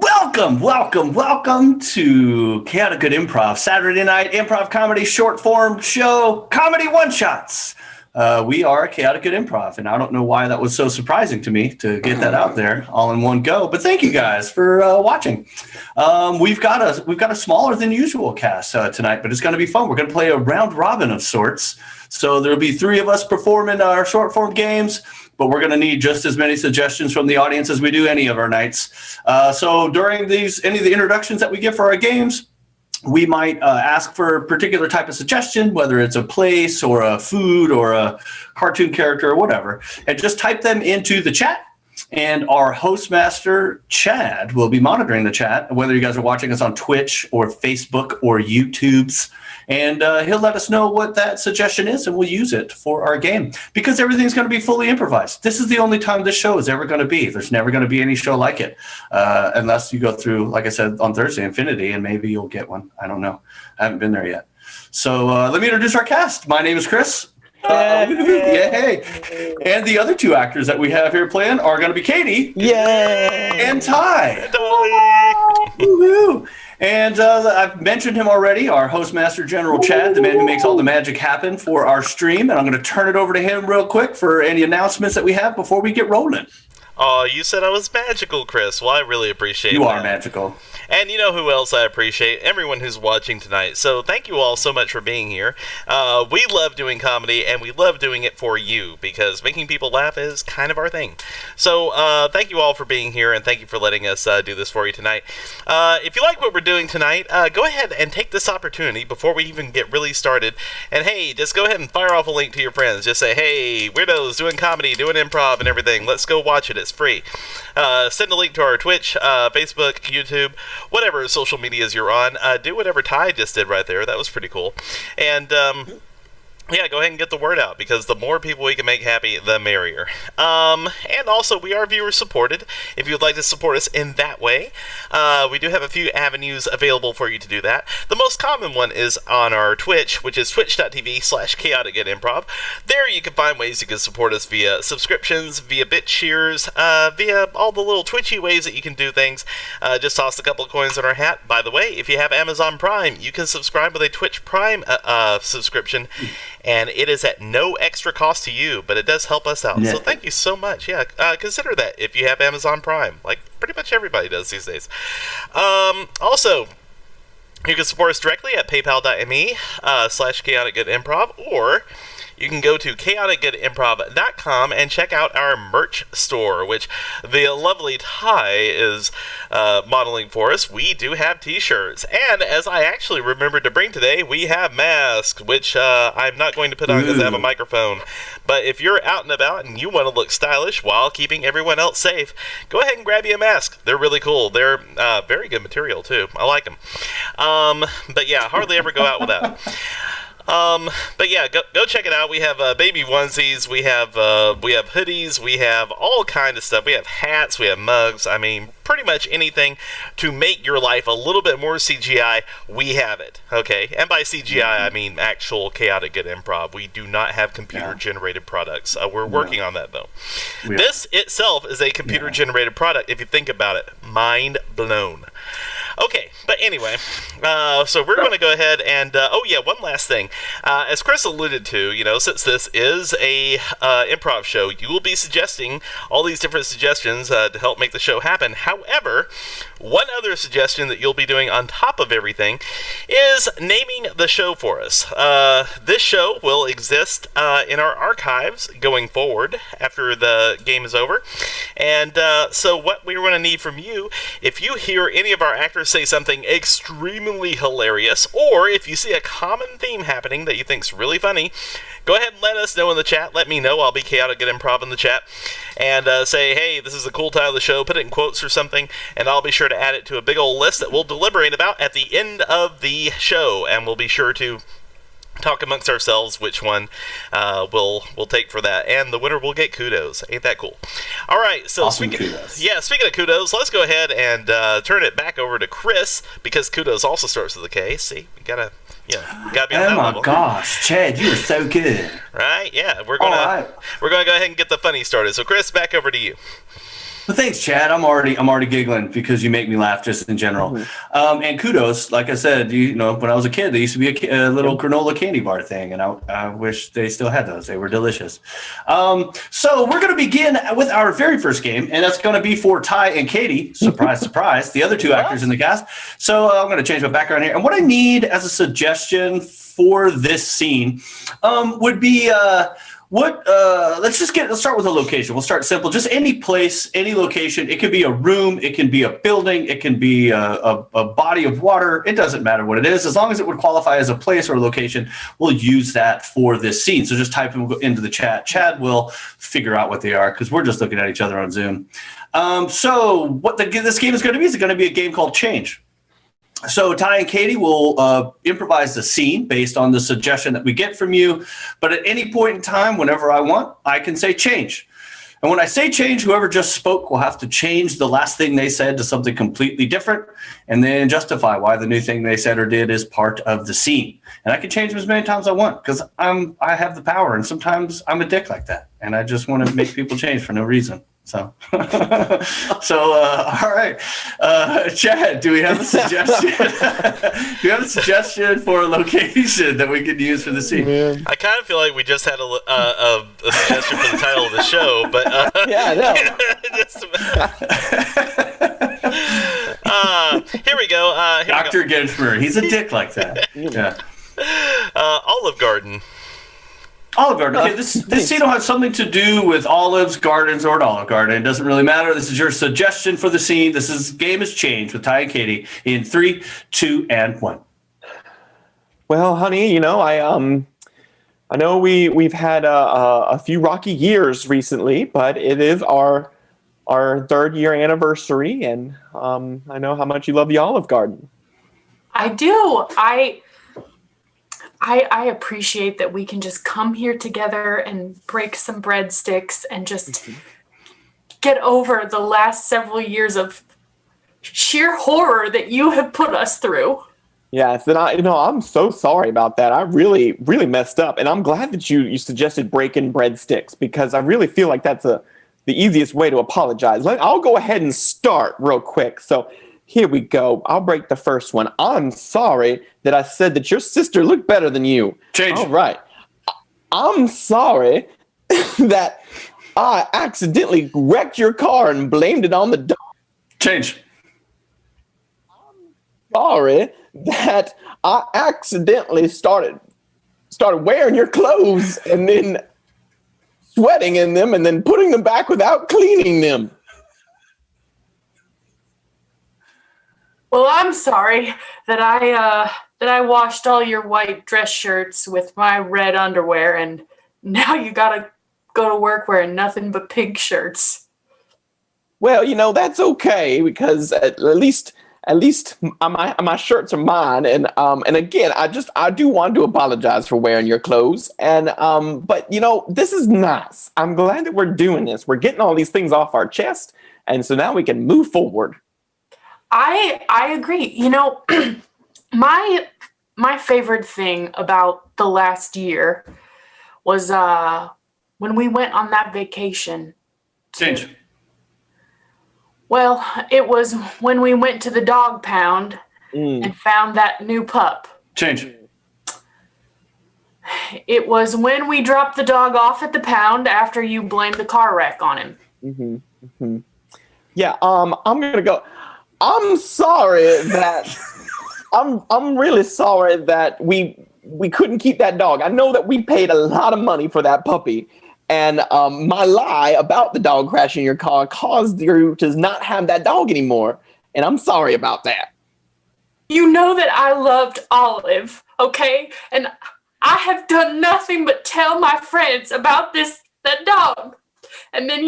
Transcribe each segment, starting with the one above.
Welcome to Chaotic Good Improv, Saturday night improv comedy short form show, comedy one shots. We are Chaotic Good Improv, and I don't know why that was so surprising to me to get that out there all in one go. But thank you guys for watching. We've got a smaller than usual cast tonight, but it's going to be fun. We're going to play a round robin of sorts. So there'll be three of us performing our short form games, but we're going to need just as many suggestions from the audience as we do any of our nights. So during any of the introductions that we give for our games, we might ask for a particular type of suggestion, whether it's a place or a food or a cartoon character or whatever, and just type them into the chat. And our host master, Chad, will be monitoring the chat, whether you guys are watching us on Twitch or Facebook or YouTube's. And he'll let us know what that suggestion is, and we'll use it for our game. Because everything's going to be fully improvised. This is the only time this show is ever going to be. There's never going to be any show like it. Unless you go through, like I said, on Thursday, Infinity, and maybe you'll get one. I don't know. I haven't been there yet. So let me introduce our cast. My name is Chris. Yay! And the other two actors that we have here playing are going to be Katie. Yay! And Ty. Woohoo! And I've mentioned him already, our host master, General Chad, the man who makes all the magic happen for our stream. And I'm going to turn it over to him real quick for any announcements that we have before we get rolling. Oh, you said I was magical, Chris. Well, I really appreciate that. You are magical. And you know who else I appreciate? Everyone who's watching tonight. So thank you all so much for being here. We love doing comedy, and we love doing it for you, because making people laugh is kind of our thing. So thank you all for being here, and thank you for letting us do this for you tonight. If you like what we're doing tonight, go ahead and take this opportunity before we even get really started. And hey, just go ahead and fire off a link to your friends. Just say, hey, weirdos doing comedy, doing improv and everything. Let's go watch it. It's free. Send a link to our Twitch, Facebook, YouTube, whatever social medias you're on. Do whatever Ty just did right there. That was pretty cool. And yeah, go ahead and get the word out, because the more people we can make happy, the merrier. And also, we are viewer supported. If you'd like to support us in that way, we do have a few avenues available for you to do that. The most common one is on our Twitch, which is twitch.tv/chaoticgoodimprov. There you can find ways you can support us via subscriptions, via bit cheers, via all the little twitchy ways that you can do things. Just toss a couple of coins in our hat. By the way, if you have Amazon Prime, you can subscribe with a Twitch Prime subscription. And it is at no extra cost to you, but it does help us out. Yeah. So thank you so much. Yeah, consider that if you have Amazon Prime, like pretty much everybody does these days. Also, you can support us directly at paypal.me/chaoticgoodimprov, or you can go to chaoticgoodimprov.com and check out our merch store, which the lovely Ty is modeling for us. We do have t-shirts, and as I actually remembered to bring today, we have masks, which I'm not going to put on because I have a microphone. But if you're out and about and you want to look stylish while keeping everyone else safe, go ahead and grab you a mask. They're really cool. They're very good material, too. I like them. But yeah, hardly ever go out without. But yeah, go check it out. We have baby onesies, we have hoodies, we have all kind of stuff. We have hats, we have mugs. I mean, pretty much anything to make your life a little bit more CGI, we have it. Okay, and by CGI I mean actual Chaotic Good Improv. We do not have computer-generated products. We're working on that though. This itself is a computer-generated product. If you think about it, mind blown. Okay, but anyway, so we're going to go ahead and, oh yeah, one last thing. As Chris alluded to, you know, since this is a improv show, you will be suggesting all these different suggestions to help make the show happen. However, one other suggestion that you'll be doing on top of everything is naming the show for us. This show will exist in our archives going forward after the game is over. And so what we're going to need from you, if you hear any of our actors say something extremely hilarious, or if you see a common theme happening that you think's really funny, go ahead and let us know in the chat. Let me know. I'll be Chaotic Good Improv in the chat. And say, hey, this is the cool title of the show. Put it in quotes or something, and I'll be sure to add it to a big old list that we'll deliberate about at the end of the show. And we'll be sure to talk amongst ourselves which one we'll take for that, and the winner will get kudos. Ain't that cool? All right, so awesome. Kudos. Yeah, speaking of kudos, let's go ahead and turn it back over to Chris, because kudos also starts with a K. See, we gotta be on that level. Oh my gosh, Chad, you are so good. Right? Yeah, we're gonna go ahead and get the funny started. So Chris, back over to you. Well, thanks, Chad. I'm already giggling because you make me laugh just in general. And kudos, like I said, when I was a kid, there used to be a little granola candy bar thing, and I wish they still had those. They were delicious. So we're going to begin with our very first game, and that's going to be for Ty and Katie. Surprise, surprise, the other two actors in the cast. So I'm going to change my background here, and what I need as a suggestion for this scene would be. Let's start with a location. We'll start simple. Just any place, any location. It could be a room. It can be a building. It can be a body of water. It doesn't matter what it is. As long as it would qualify as a place or a location, we'll use that for this scene. So just type them into the chat. Chad will figure out what they are because we're just looking at each other on Zoom. So what this game is going to be is going to be a game called Change. So Ty and Katie will improvise the scene based on the suggestion that we get from you. But at any point in time, whenever I want, I can say change. And when I say change, whoever just spoke will have to change the last thing they said to something completely different and then justify why the new thing they said or did is part of the scene. And I can change them as many times as I want because I have the power. And sometimes I'm a dick like that. And I just want to make people change for no reason. So, all right. Chad, do we have a suggestion? Do you have a suggestion for a location that we could use for the scene? Man. I kind of feel like we just had a suggestion for the title of the show, but Yeah, no. Here we go. Dr. Genschmer, he's a dick like that. Yeah. Olive Garden. Olive Garden. Okay, this scene will have something to do with olives, gardens, or an Olive Garden. It doesn't really matter. This is your suggestion for the scene. Game is changed with Ty and Katie in 3, 2, and 1. Well, honey, I know we've had a few rocky years recently, but it is our 3rd year anniversary, and I know how much you love the Olive Garden. I do. I appreciate that we can just come here together and break some breadsticks and just get over the last several years of sheer horror that you have put us through. Yes, and I'm so sorry about that. I really, really messed up, and I'm glad that you suggested breaking breadsticks because I really feel like that's the easiest way to apologize. I'll go ahead and start real quick. So here we go. I'll break the first one. I'm sorry that I said that your sister looked better than you. Change. All right. I'm sorry that I accidentally wrecked your car and blamed it on the dog. Change. Sorry that I accidentally started wearing your clothes and then sweating in them and then putting them back without cleaning them. Well, I'm sorry that I washed all your white dress shirts with my red underwear, and now you gotta go to work wearing nothing but pink shirts. Well, that's okay because at least my shirts are mine, and again, I do want to apologize for wearing your clothes, and but this is nice. I'm glad that we're doing this. We're getting all these things off our chest, and so now we can move forward. I agree. My favorite thing about the last year was when we went on that vacation. Change. Well, it was when we went to the dog pound and found that new pup. Change. It was when we dropped the dog off at the pound after you blamed the car wreck on him. Mm-hmm. Mm-hmm. Yeah. I'm gonna go. I'm sorry that I'm really sorry that we couldn't keep that dog. I know that we paid a lot of money for that puppy, and my lie about the dog crashing your car caused you to not have that dog anymore, and I'm sorry about that. You know that I loved Olive, okay? And I have done nothing but tell my friends about that dog. And then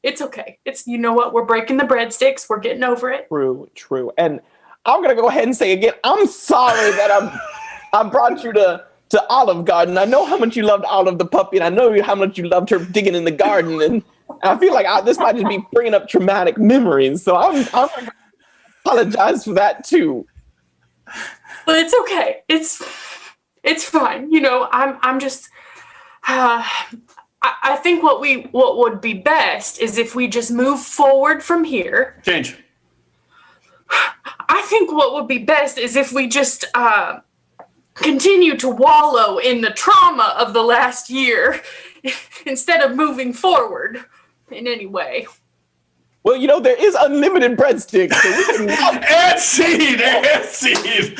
it's okay. You know what? We're breaking the breadsticks. We're getting over it. True. And I'm going to go ahead and say again, I'm sorry that I brought you to Olive Garden. I know how much you loved Olive the puppy, and I know how much you loved her digging in the garden. And I feel like this might just be bringing up traumatic memories. So I'm going to apologize for that too. But it's okay. It's fine. I'm just I think what would be best is if we just move forward from here. Change. I think what would be best is if we just continue to wallow in the trauma of the last year instead of moving forward in any way. Well, there is unlimited breadsticks. So we can And seed.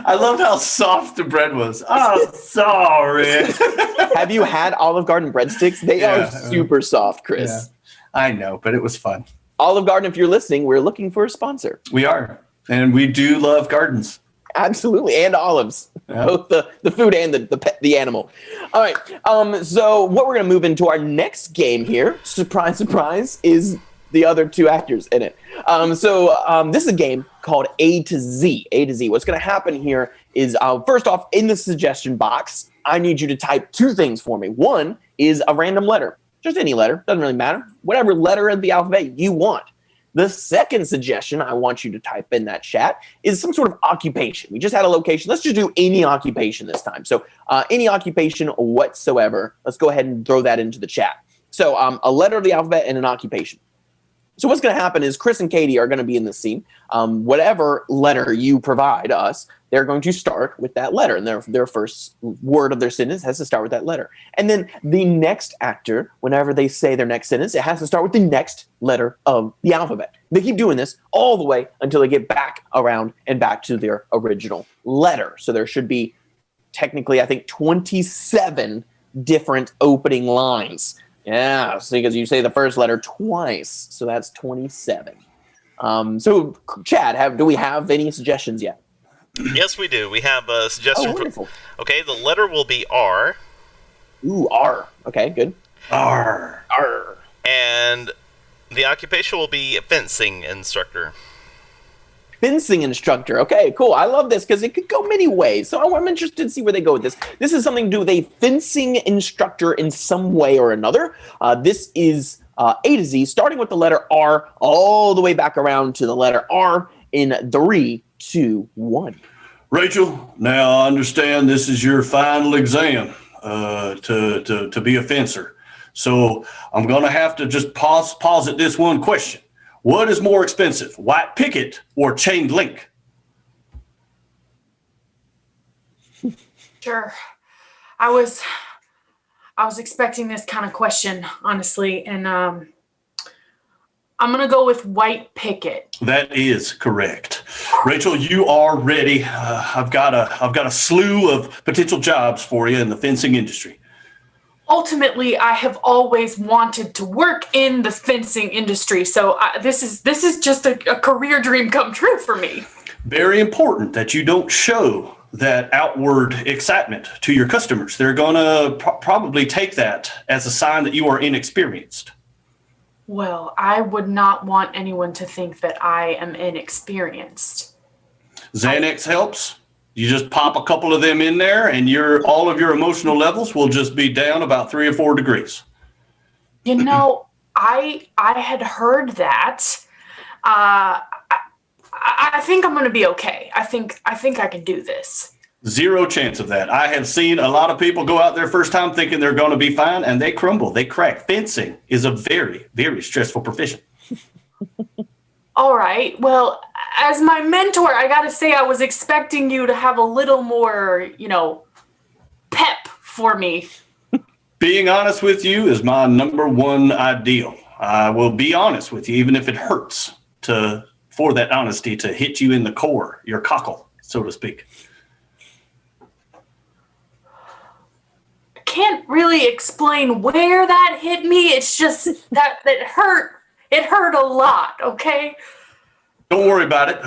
I loved how soft the bread was. Oh, sorry. Have you had Olive Garden breadsticks? They are super soft, Chris. Yeah, I know, but it was fun. Olive Garden, if you're listening, we're looking for a sponsor. We are. And we do love gardens. Absolutely, and olives, Yeah. both the food and the animal. All right, so what we're going to move into our next game here, surprise, surprise, is the other two actors in it. This is a game called A to Z. A to Z. What's going to happen here is, first off, in the suggestion box, I need you to type two things for me. One is a random letter, just any letter, doesn't really matter, whatever letter of the alphabet you want. The second suggestion I want you to type in that chat is some sort of occupation. We just had a location. Let's just do any occupation this time. So any occupation whatsoever. Let's go ahead and throw that into the chat. So a letter of the alphabet and an occupation. So what's going to happen is Chris and Katie are going to be in the scene. Whatever letter you provide us, they're going to start with that letter. And their first word of their sentence has to start with that letter. And then the next actor, whenever they say their next sentence, it has to start with the next letter of the alphabet. They keep doing this all the way until they get back around and back to their original letter. So there should be technically, I think, 27 different opening lines. Yeah, so because you say the first letter twice, so that's 27. So, Chad, do we have any suggestions yet? Yes, we do. We have a suggestion. Oh, wonderful. Okay, the letter will be R. Ooh, R. Okay, good. R. R. And the occupation will be fencing instructor. Fencing instructor. Okay, cool. I love this because it could go many ways. So I'm interested to see where they go with this. This is something to do with a fencing instructor in some way or another. This is A to Z, starting with the letter R, all the way back around to the letter R in 3, 2, 1. Rachel, now I understand this is your final exam to be a fencer. So I'm going to have to just pause at this one question. What is more expensive, white picket or chain link? Sure. I was expecting this kind of question, honestly, and I'm gonna go with white picket. That is correct. Rachel, you are ready. I've got a slew of potential jobs for you in the fencing industry. Ultimately, I have always wanted to work in the fencing industry, so this is just a career dream come true for me. Very important that you don't show that outward excitement to your customers. They're going to probably take that as a sign that you are inexperienced. Well, I would not want anyone to think that I am inexperienced. Xanax helps. You just pop a couple of them in there and all of your emotional levels will just be down about 3 or 4 degrees. You know, I had heard that. I think I'm going to be okay. I think I can do this. Zero chance of that. I have seen a lot of people go out there first time thinking they're going to be fine and they crumble. They crack. Fencing is a very, very stressful profession. All right. Well, as my mentor, I got to say I was expecting you to have a little more, pep for me. Being honest with you is my number one ideal. I will be honest with you, even if it hurts for that honesty to hit you in the core, your cockle, so to speak. I can't really explain where that hit me. It's just that it hurt. It hurt a lot, okay? Don't worry about it.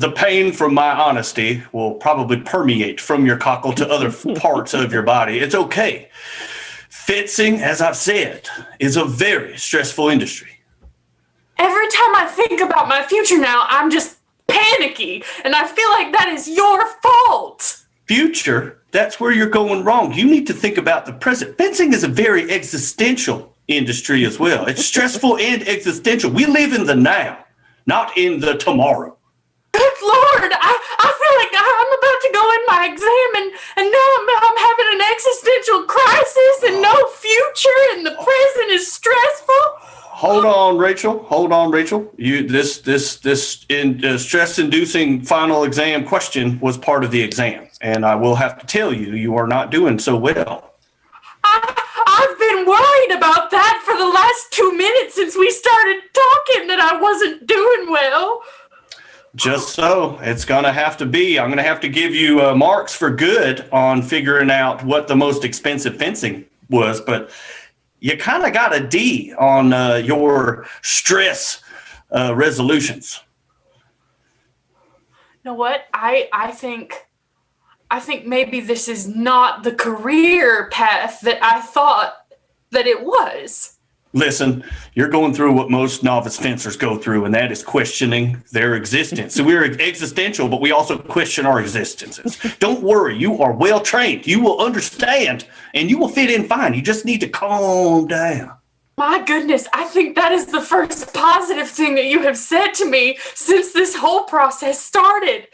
The pain from my honesty will probably permeate from your cockle to other parts of your body. It's okay. Fencing, as I've said, is a very stressful industry. Every time I think about my future now, I'm just panicky, and I feel like that is your fault. Future, that's where you're going wrong. You need to think about the present. Fencing is a very existential industry as well. It's stressful and existential. We live in the now, not in the tomorrow. Good Lord, I feel like I'm about to go in my exam, and now I'm having an existential crisis and no future, and the present is stressful. Hold on, Rachel. This stress-inducing final exam question was part of the exam, and I will have to tell you, you are not doing so well. I've been worried about that for the last 2 minutes since we started talking, that I wasn't doing well. Just so, it's going to have to be. I'm going to have to give you marks for good on figuring out what the most expensive fencing was, but you kind of got a D on your stress resolutions. You know what? I think maybe this is not the career path that I thought that it was. Listen, you're going through what most novice fencers go through, and that is questioning their existence. So we're existential, but we also question our existences. Don't worry, you are well trained. You will understand, and you will fit in fine. You just need to calm down. My goodness, I think that is the first positive thing that you have said to me since this whole process started.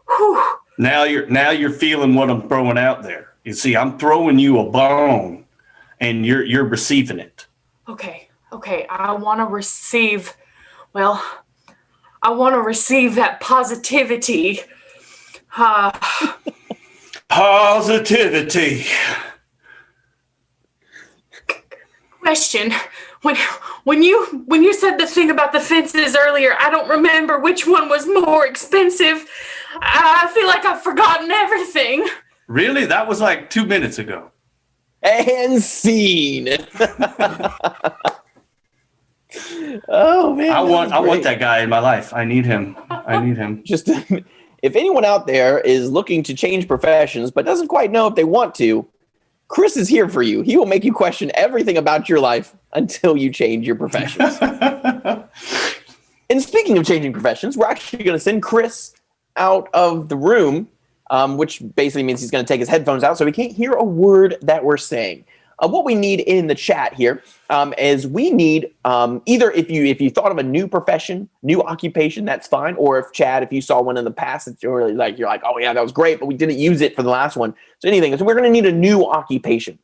Whew. Now you're feeling what I'm throwing out there. You see, I'm throwing you a bone, and you're receiving it. Okay, I want to receive that positivity. Positivity. Question. When you said the thing about the fences earlier, I don't remember which one was more expensive. I feel like I've forgotten everything. Really? That was like 2 minutes ago. And scene. Oh man! I want that guy in my life. I need him. Just if anyone out there is looking to change professions but doesn't quite know if they want to, Chris is here for you. He will make you question everything about your life until you change your professions. And speaking of changing professions, we're actually going to send Chris out of the room, which basically means he's going to take his headphones out so he can't hear a word that we're saying. What we need in the chat here is we need either if you thought of a new profession, new occupation, that's fine. Or if Chad, if you saw one in the past that you're like, oh yeah, that was great, but we didn't use it for the last one. So anything. So we're going to need a new occupation,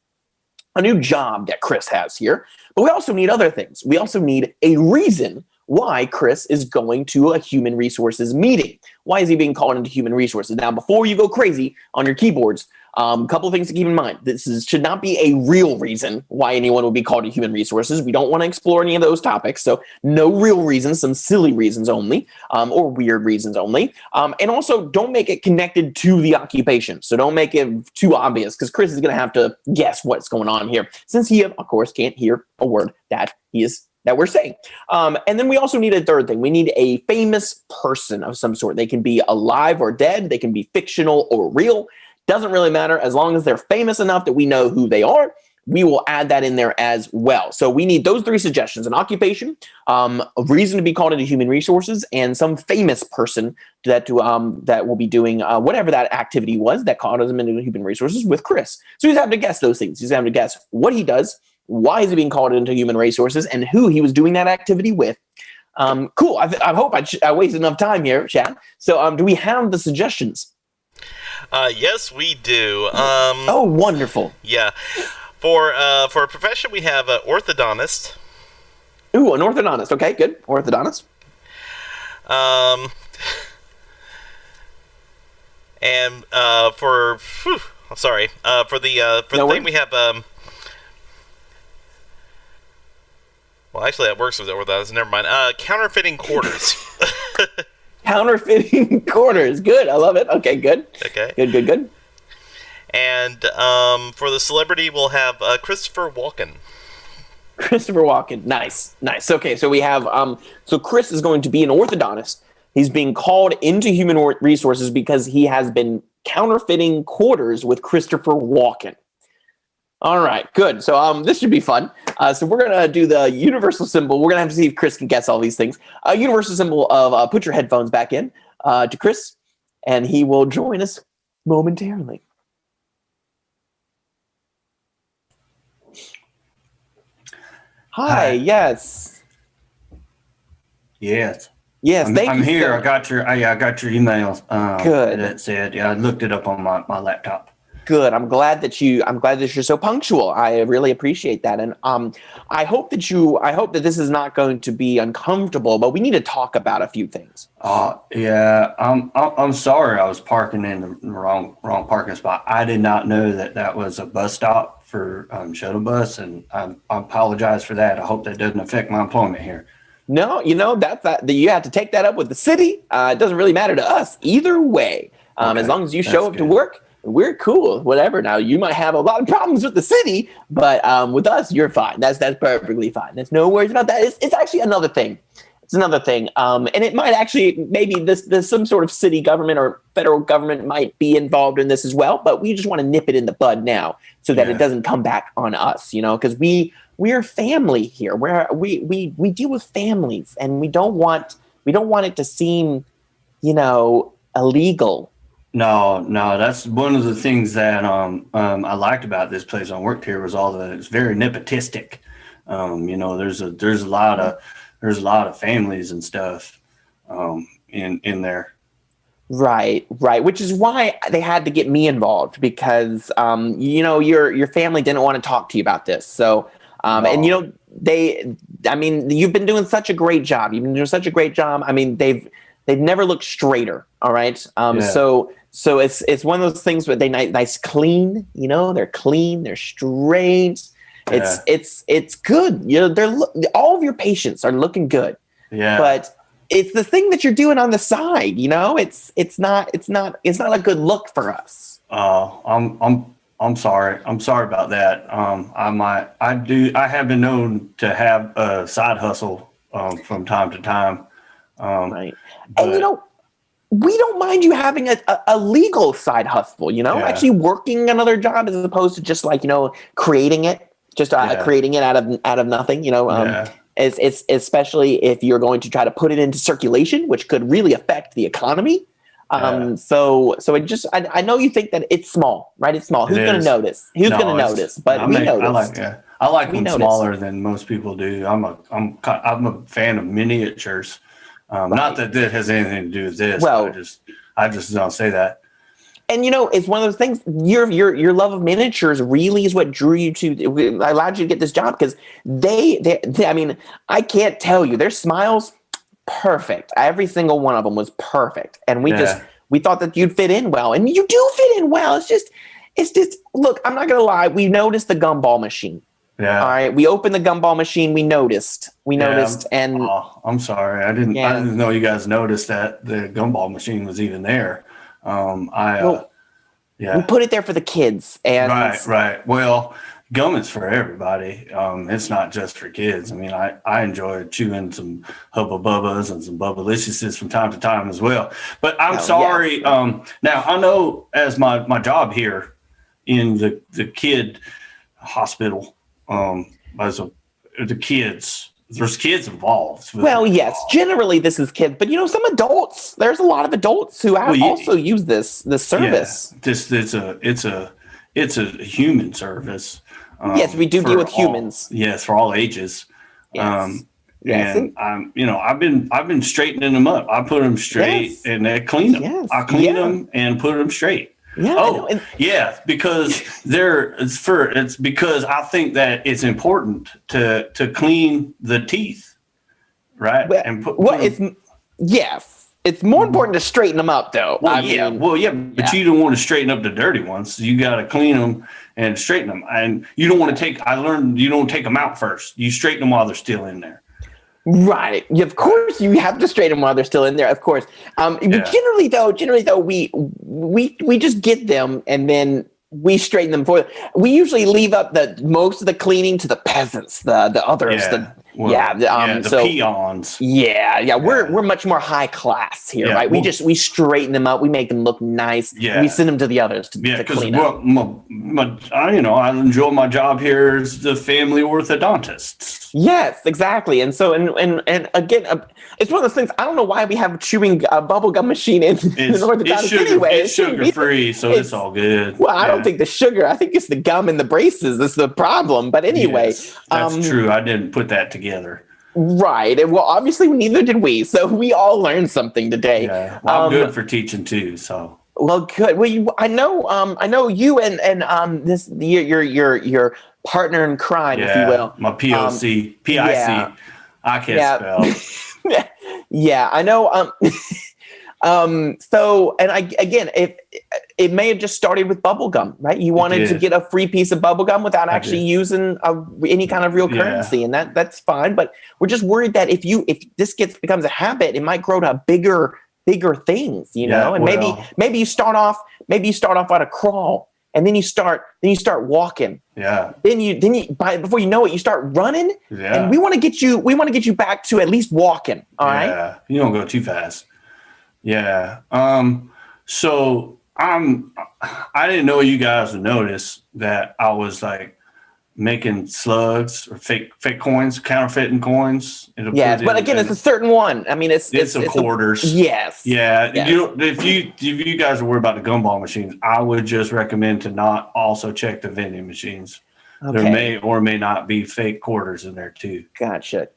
a new job that Chris has here. But we also need other things. We also need a reason why Chris is going to a human resources meeting. Why is he being called into human resources? Now, before you go crazy on your keyboards, a couple of things to keep in mind. Should not be a real reason why anyone would be called to human resources. We don't want to explore any of those topics. So no real reasons, some silly reasons only, or weird reasons only. And also don't make it connected to the occupation. So don't make it too obvious because Chris is going to have to guess what's going on here since he, of course, can't hear a word that we're saying. And then we also need a third thing. We need a famous person of some sort. They can be alive or dead. They can be fictional or real. Doesn't really matter. As long as they're famous enough that we know who they are, we will add that in there as well. So we need those three suggestions: an occupation, a reason to be called into human resources, and some famous person that will be doing whatever that activity was that called him into human resources with Chris. So he's having to guess those things. He's having to guess what he does, why is he being called into human resources, and who he was doing that activity with. Cool. I hope I wasted enough time here, Chad. So do we have the suggestions? Yes, we do. Oh, wonderful. Yeah. For a profession, we have orthodontist. Ooh, an orthodontist. Okay, good. Orthodontist. And for the thing we have well, actually, that works with orthodontist. Never mind. Counterfeiting quarters. Counterfeiting quarters. Good. I love it. Okay, good. Okay. Good. And for the celebrity, we'll have Christopher Walken. Christopher Walken. Nice. Okay, so we have so Chris is going to be an orthodontist. He's being called into human resources because he has been counterfeiting quarters with Christopher Walken. All right, good. So this should be fun. So we're going to do the universal symbol. We're going to have to see if Chris can guess all these things. Universal symbol of put your headphones back in to Chris, and he will join us momentarily. Hi, yes. Yes. Yes, thank you. I'm here. I got your emails. Good. That said, I looked it up on my laptop. Good. I'm glad that you're so punctual. I really appreciate that. And I hope that this is not going to be uncomfortable, but we need to talk about a few things. Yeah. I'm sorry. I was parking in the wrong parking spot. I did not know that was a bus stop for shuttle bus, and I apologize for that. I hope that doesn't affect my employment here. No, that you have to take that up with the city. It doesn't really matter to us either way. Okay, as long as you show up good. to work, we're cool. Whatever. Now you might have a lot of problems with the city, but with us, you're fine. That's perfectly fine. There's no worries about that. It's actually another thing. It's another thing. And it might actually maybe there's some sort of city government or federal government might be involved in this as well. But we just want to nip it in the bud now so that it doesn't come back on us. Because we're family here. We deal with families, and we don't want it to seem, illegal. No, that's one of the things that I liked about this place I worked here was it's very nepotistic. There's a lot of families and stuff in there. Right. Which is why they had to get me involved because your family didn't want to talk to you about this. So and you've been doing such a great job. I mean, they've never looked straighter. All right. So it's one of those things where they nice clean, they're clean, they're straight. Yeah. It's good. All of your patients are looking good. Yeah. But it's the thing that you're doing on the side, it's not a good look for us. I'm sorry. I'm sorry about that. I have been known to have a side hustle from time to time. Right. And we don't mind you having a legal side hustle, actually working another job as opposed to just creating it, creating it out of nothing, it's especially if you're going to try to put it into circulation, which could really affect the economy. So I know you think that it's small, right? It's small. Who's going to notice? Who's going to notice? But we notice. I like them smaller than most people do. I'm a fan of miniatures. Not that that has anything to do with this. Well, I just don't say that. And it's one of those things. Your love of miniatures really is what drew you to, allowed you to get this job because they I mean, I can't tell you, their smiles, perfect. Every single one of them was perfect, and we thought that you'd fit in well, and you do fit in well. It's just look. I'm not gonna lie. We noticed the gumball machine. Yeah. All right. We opened the gumball machine. We noticed, and I'm sorry. I didn't know you guys noticed that the gumball machine was even there. We put it there for the kids. And right. Well, gum is for everybody. It's not just for kids. I mean, I enjoy chewing some Hubba Bubbas and some Bubbliciouses from time to time as well. But I'm sorry. Yes. Now I know as my job here in the kid hospital. The kids, there's kids involved. Well, yes, generally this is kids, but some adults. There's a lot of adults who also use this service. Yeah, it's a human service. Yes, we do deal with humans. Yes, for all ages. Yes. And I've been straightening them up. I put them straight and I clean them. Yes. I clean them and put them straight. Yeah. Because it's because I think that it's important to clean the teeth, right? It's more important to straighten them up, though. But you don't want to straighten up the dirty ones. You got to clean them and straighten them, and you don't want to take. I learned you don't take them out first. You straighten them while they're still in there. Right. Of course, you have to straighten them while they're still in there. Of course. Generally though, we just get them and then we straighten them for. We usually leave up most of the cleaning to the peasants, the others. The peons. We're much more high class here, right? We straighten them up. We make them look nice. Yeah. And we send them to the others to clean up. I enjoy my job here as the family orthodontists. Yes, exactly. And so, and again, it's one of those things. I don't know why we have a chewing bubble gum machine in the orthodontist anyway. It's sugar free, so it's all good. Well, I don't think the sugar. I think it's the gum and the braces that's the problem. But anyway, yes, that's true. I didn't put that together. Right. And well, obviously, neither did we. So we all learned something today. Yeah, well, I'm good for teaching too. So Well, good. Well, I know you and this your partner in crime, if you will. my POC, PIC. Yeah. I can't spell. Yeah, I know. So, and again, it may have just started with bubble gum, right? You wanted to get a free piece of bubble gum without actually using any kind of real currency, and that's fine. But we're just worried that if this becomes a habit, it might grow to bigger things, you know. And maybe you start off at a crawl, and then you start walking. Yeah. Then before you know it, you start running. Yeah. And we want to get you back to at least walking. All right. Yeah. You don't go too fast. Yeah. So I didn't know you guys would notice that I was like making slugs or fake coins, counterfeiting coins. Yes, but again, it's a certain one. I mean, it's quarters. Yes. Yeah. Yes. If you guys are worried about the gumball machines, I would just recommend to not also check the vending machines. Okay. There may or may not be fake quarters in there too. Gotcha.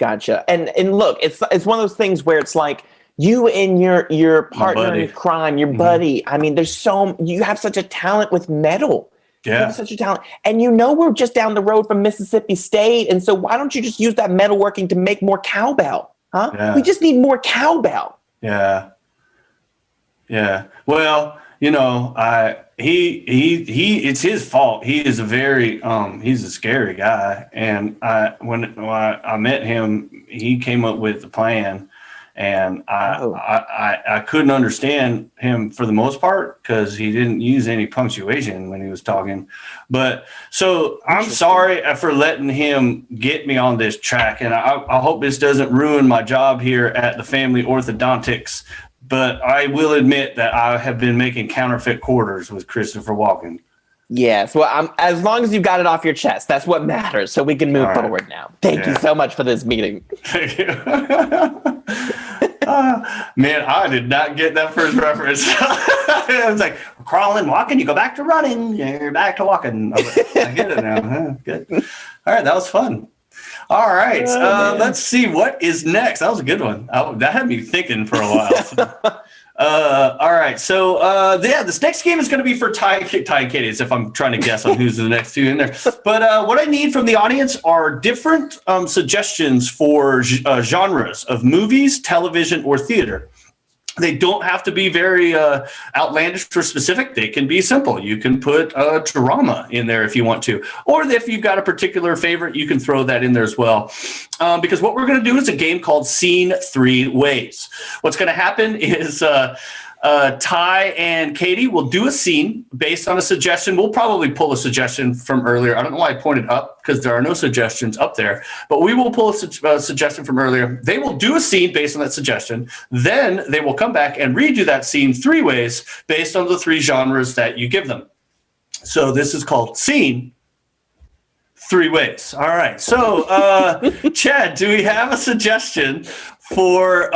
And look, it's one of those things where it's like, you and your partner in crime, your buddy. I mean, you have such a talent with metal. Yeah. You have such a talent. And we're just down the road from Mississippi State. And so why don't you just use that metalworking to make more cowbell? Huh? Yeah. We just need more cowbell. Yeah. Yeah. Well, it's his fault. He is he's a scary guy. And when I met him, he came up with the plan. And I couldn't understand him for the most part because he didn't use any punctuation when he was talking. But so I'm sorry for letting him get me on this track. And I hope this doesn't ruin my job here at the Family Orthodontics. But I will admit that I have been making counterfeit quarters with Christopher Walken. Yes. Well, as long as you got it off your chest, that's what matters. So we can move forward now. Thank you so much for this meeting. Thank you. Man, I did not get that first reference. I was like, crawling, walking, you go back to running, you're back to walking. I get it now. Huh? Good. All right, that was fun. All right, let's see what is next. That was a good one. That had me thinking for a while. All right, so this next game is going to be for Ty and Katie, as if I'm trying to guess on who's the next two in there. But what I need from the audience are different suggestions for genres of movies, television, or theater. They don't have to be very outlandish or specific. They can be simple. You can put drama in there if you want to. Or if you've got a particular favorite, you can throw that in there as well. Because what we're going to do is a game called Scene 3 Ways. What's going to happen is Ty and Katie will do a scene based on a suggestion. We'll probably pull a suggestion from earlier. I don't know why I pointed up because there are no suggestions up there. But we will pull a suggestion from earlier. They will do a scene based on that suggestion. Then they will come back and redo that scene 3 ways based on the 3 genres that you give them. So this is called Scene 3 Ways. All right. So, Chad, do we have a suggestion for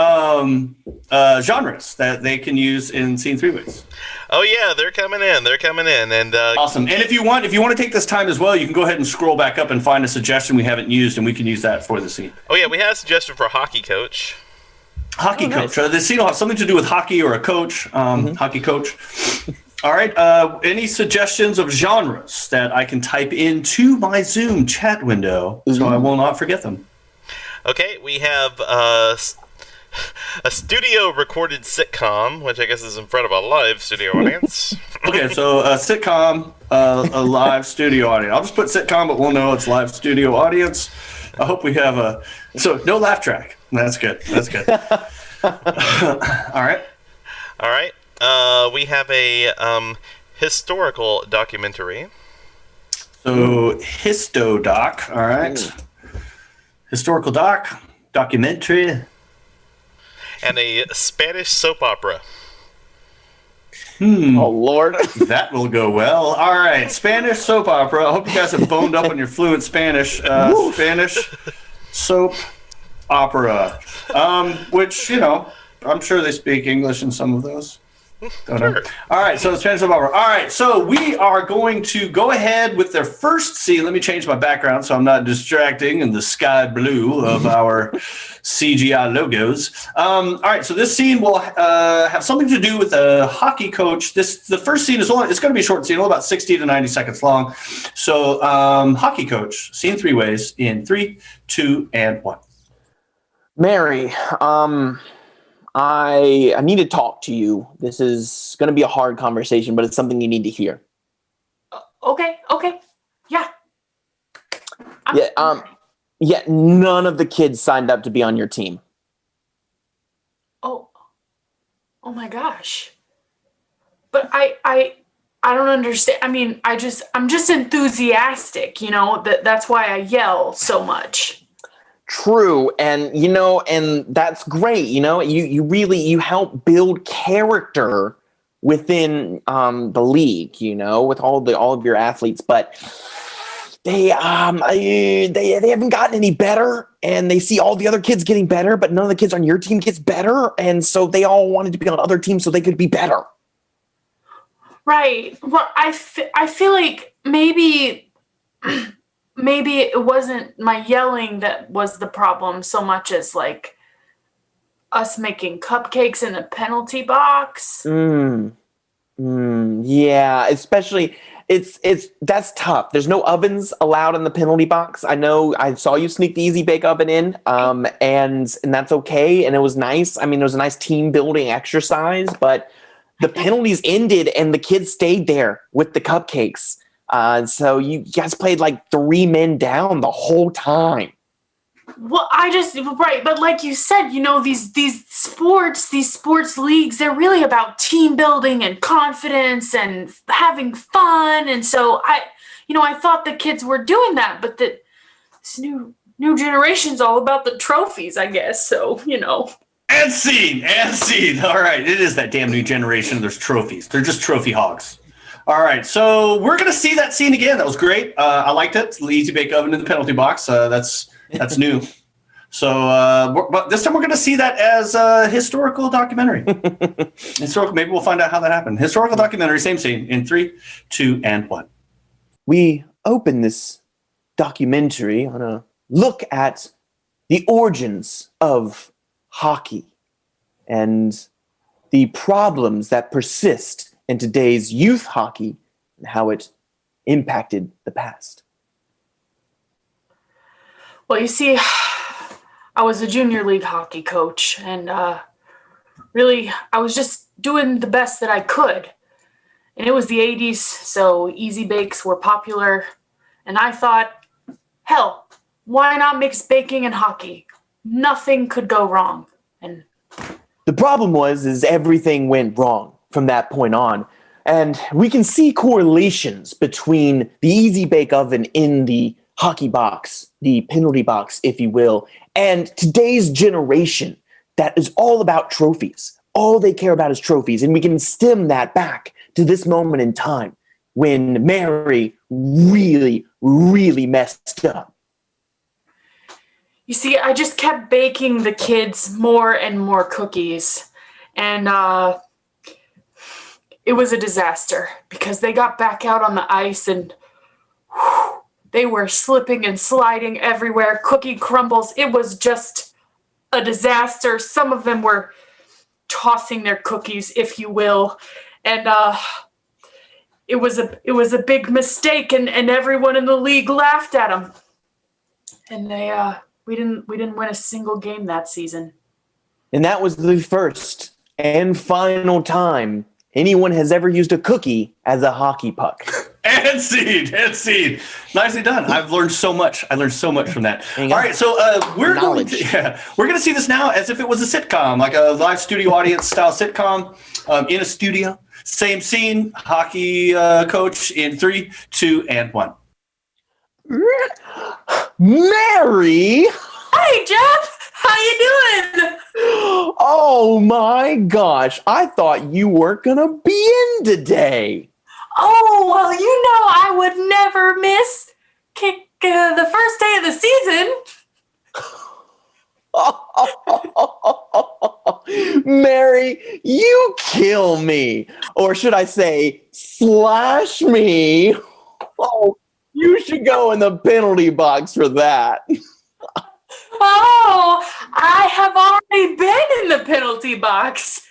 genres that they can use in Scene 3 Ways? Oh yeah, they're coming in, and awesome. And if you want to take this time as well, you can go ahead and scroll back up and find a suggestion we haven't used, and we can use that for the scene. Oh yeah, we have a suggestion for hockey coach. Hockey coach. The scene will have something to do with hockey or a coach. Hockey coach. All right. Any suggestions of genres that I can type into my Zoom chat window so I will not forget them? Okay, we have a studio recorded sitcom, which I guess is in front of a live studio audience. Okay, so a sitcom, a live studio audience. I'll just put sitcom, but we'll know it's live studio audience. I hope we have so no laugh track. That's good. All right. We have a historical documentary. So histodoc. All right. Historical documentary. And a Spanish soap opera. Oh, Lord. That will go well. All right. Spanish soap opera. I hope you guys have boned up on your fluent Spanish. Spanish soap opera. Which, I'm sure they speak English in some of those. Don't know. Sure. All right, so let's finish up over. All right, so we are going to go ahead with their first scene. Let me change my background so I'm not distracting in the sky blue of our CGI logos. All right, so this scene will have something to do with a hockey coach. The first scene it's going to be a short scene, only about 60 to 90 seconds long. So hockey coach, scene 3 ways in 3, 2, and 1. Mary, I need to talk to you. This is going to be a hard conversation, but it's something you need to hear. Okay. Yeah. Yeah, none of the kids signed up to be on your team. Oh my gosh. But I don't understand. I mean, I'm just enthusiastic, that's why I yell so much. True, and and that's great. You help build character within the league. With all of your athletes, but they haven't gotten any better, and they see all the other kids getting better, but none of the kids on your team gets better, and so they all wanted to be on other teams so they could be better. Right. Well, I feel like maybe it wasn't my yelling that was the problem so much as like us making cupcakes in the penalty box. Yeah, especially that's tough. There's no ovens allowed in the penalty box. I know I saw you sneak the easy bake oven in, and that's okay. And it was nice. I mean, it was a nice team building exercise, but the penalties ended and the kids stayed there with the cupcakes. So you guys played like 3 men down the whole time. Well, right, but like you said, these sports leagues, they're really about team building and confidence and having fun. And so I thought the kids were doing that, but this new generation's all about the trophies, I guess. So, And scene. All right, it is that damn new generation. There's trophies. They're just trophy hogs. All right, so we're going to see that scene again. That was great. I liked it. The easy bake oven in the penalty box. That's new. So, but this time we're going to see that as a historical documentary. Maybe we'll find out how that happened. Historical documentary, same scene in 3, 2, and 1. We open this documentary on a look at the origins of hockey and the problems that persist in today's youth hockey and how it impacted the past. Well, you see, I was a junior league hockey coach, and really, I was just doing the best that I could. And it was the 80s, so easy bakes were popular. And I thought, hell, why not mix baking and hockey? Nothing could go wrong. And the problem is everything went wrong from that point on. And we can see correlations between the easy bake oven in the hockey box, the penalty box, if you will, and today's generation that is all about trophies. All they care about is trophies. And we can stem that back to this moment in time when Mary really, really messed up. you see, I just kept baking the kids more and more cookies. And it was a disaster because they got back out on the ice and they were slipping and sliding everywhere, cookie crumbles. It was just a disaster. Some of them were tossing their cookies, if you will. And it was a big mistake, and everyone in the league laughed at them. And we didn't win a single game that season. And that was the first and final time anyone has ever used a cookie as a hockey puck. And seed. Nicely done. I've learned so much. I learned so much from that. All right, so we're going to see this now as if it was a sitcom, like a live studio audience style sitcom in a studio. Same scene, hockey coach in 3, 2, and 1. Mary! Hey, Jeff! How you doing? Oh my gosh, I thought you weren't gonna be in today. Oh, well, I would never miss the first day of the season. Mary, you kill me. Or should I say, slash me. Oh, you should go in the penalty box for that. Oh, I have already been in the penalty box.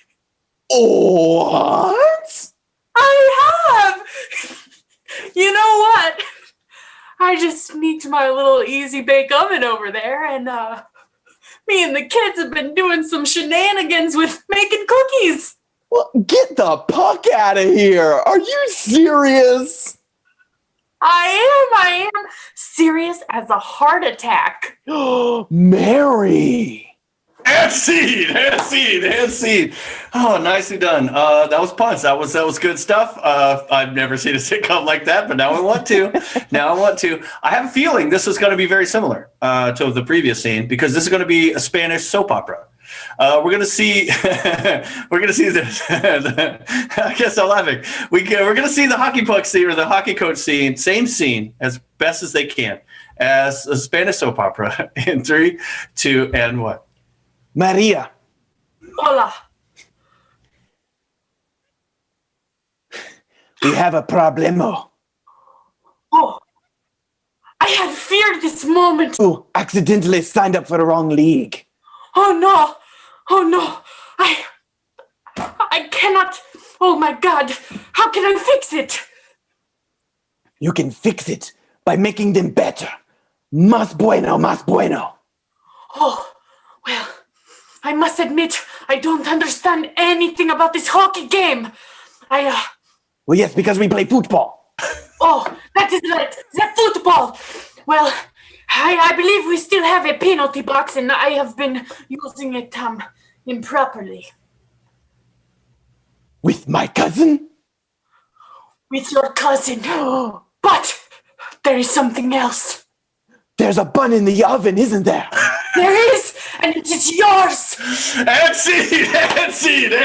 What? I have. You know what? I just sneaked my little easy bake oven over there, and me and the kids have been doing some shenanigans with making cookies. Well, get the puck out of here. Are you serious? I am serious as a heart attack. Mary. And seed. Oh, nicely done. That was puns. That was good stuff. I've never seen a sitcom like that, but now I want to. I have a feeling this is going to be very similar to the previous scene because this is going to be a Spanish soap opera. We're going to see. We're going to see this. I guess I'm laughing. We're going to see the hockey puck scene or the hockey coach scene, same scene as best as they can, as a Spanish soap opera. In 3, 2, and 1. Maria. Hola. We have a problemo. Oh, I had feared this moment. You accidentally signed up for the wrong league. Oh no. I cannot. Oh my God. How can I fix it? You can fix it by making them better. Más bueno. Oh, well, I must admit, I don't understand anything about this hockey game. Well, yes, because we play football. Oh, that is right. The football. Well, I believe we still have a penalty box, and I have been using it improperly. With my cousin? With your cousin. But there is something else. There's a bun in the oven, isn't there? There is, and it is yours. And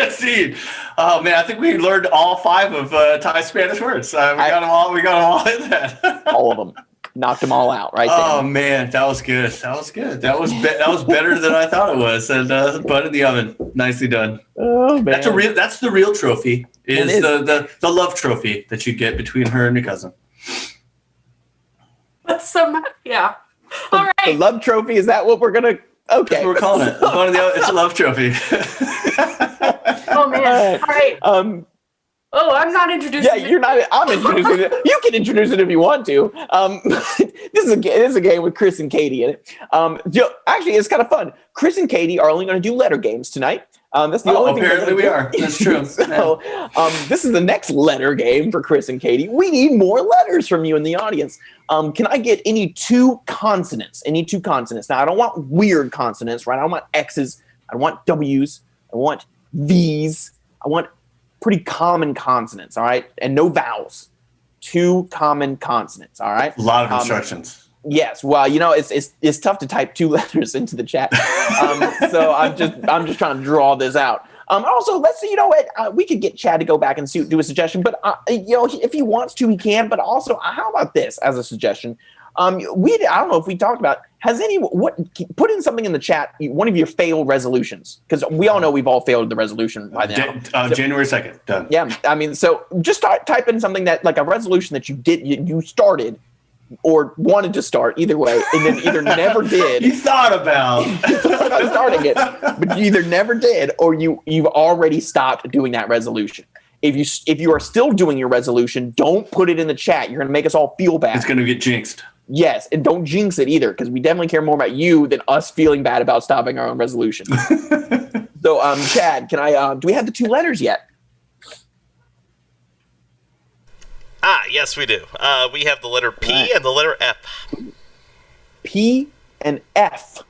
seed. Oh man, I think we learned all 5 of Thai Spanish words. We got them all in that. All of them. Knocked them all out right there. Oh man, that was good. That was better than I thought it was. And bun in the oven, nicely done. Oh man, That's the real trophy. Is is. the love trophy that you get between her and your cousin. But somehow, yeah. All The right. love trophy, is that what we're gonna? Okay. That's what we're calling it. Bun in the oven, it's a love trophy. Oh man. All right. Oh, I'm not introducing. Yeah, you're not. I'm introducing it. You can introduce it if you want to. This is a game with Chris and Katie in it. Actually, it's kind of fun. Chris and Katie are only going to do letter games tonight. That's the only thing. Apparently we are. That's true. So, this is the next letter game for Chris and Katie. We need more letters from you in the audience. Can I get any 2 consonants? Now, I don't want weird consonants, right? I don't want X's. I don't want W's. I want V's. I want pretty common consonants, all right? And no vowels. 2 common consonants, all right? A lot of instructions. Yes. Well, it's tough to type 2 letters into the chat. So I'm just trying to draw this out. Also, let's see, we could get Chad to go back and do a suggestion, but if he wants to, he can. But also, how about this as a suggestion? I don't know if we talked about, put in something in the chat, one of your failed resolutions, because we all know we've all failed the resolution by now. January 2nd, done. Yeah, I mean, so just type in something that, like a resolution that you started or wanted to start, either way, and then either never did. You thought about starting it, but you either never did or you've already stopped doing that resolution. If you are still doing your resolution, don't put it in the chat. You're going to make us all feel bad. It's going to get jinxed. Yes, and don't jinx it either, because we definitely care more about you than us feeling bad about stopping our own resolution. So, Chad, do we have the 2 letters yet? Yes, we do. We have the letter P and the letter F. P and F.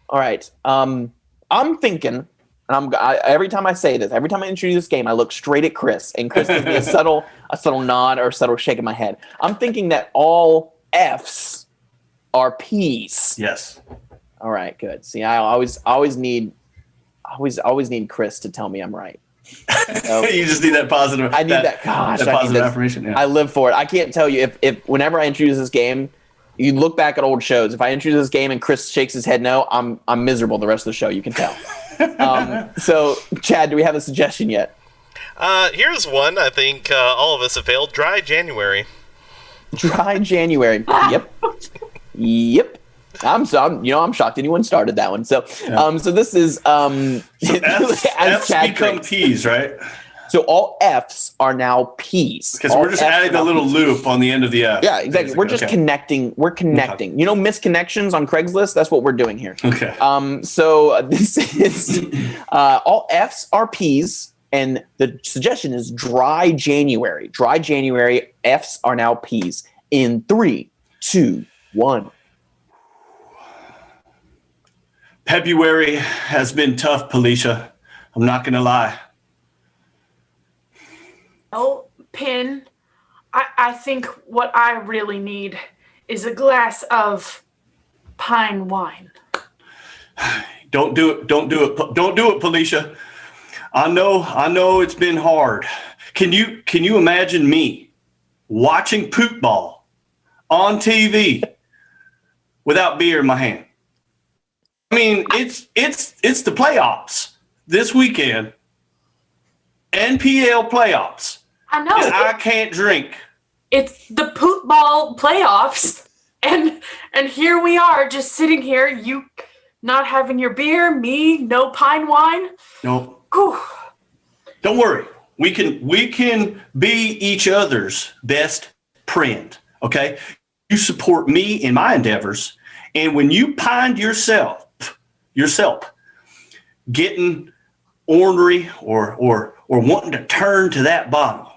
All right. I'm thinking, and every time I say this, every time I introduce this game, I look straight at Chris, and Chris gives me a subtle nod or a subtle shake of my head. I'm thinking that all F's are P's. Yes. All right, good. See, I always need Chris to tell me I'm right. So, you just need that positive. I need that. Gosh, that positive affirmation. Yeah. I live for it. I can't tell you if whenever I introduce this game, You look back at old shows. If I introduce this game and Chris shakes his head no, I'm miserable the rest of the show. You can tell. So, Chad, do we have a suggestion yet? Here's one. I think all of us have failed. Dry January. Dry January. Yep. I'm shocked anyone started that one. So, so this is F's become T's, right? So all F's are now P's. Because we're just adding a little loop on the end of the F. Yeah, exactly. We're just connecting. We're connecting. Okay. You know, misconnections on Craigslist? That's what we're doing here. Okay. So this is all F's are P's, and the suggestion is dry January. Dry January, F's are now P's. In 3, 2, 1. February has been tough, Felicia. I'm not going to lie. Oh, Pin, I think what I really need is a glass of pine wine. Don't do it. Don't do it. Don't do it, Felicia. I know it's been hard. Can you imagine me watching football on TV without beer in my hand? I mean, it's the playoffs this weekend. NPL playoffs. I know. And I can't drink. It's the football playoffs, and here we are, just sitting here. You not having your beer, me no pine wine. Nope. Whew. Don't worry. We can be each other's best friend. Okay. You support me in my endeavors, and when you find yourself getting ornery or wanting to turn to that bottle,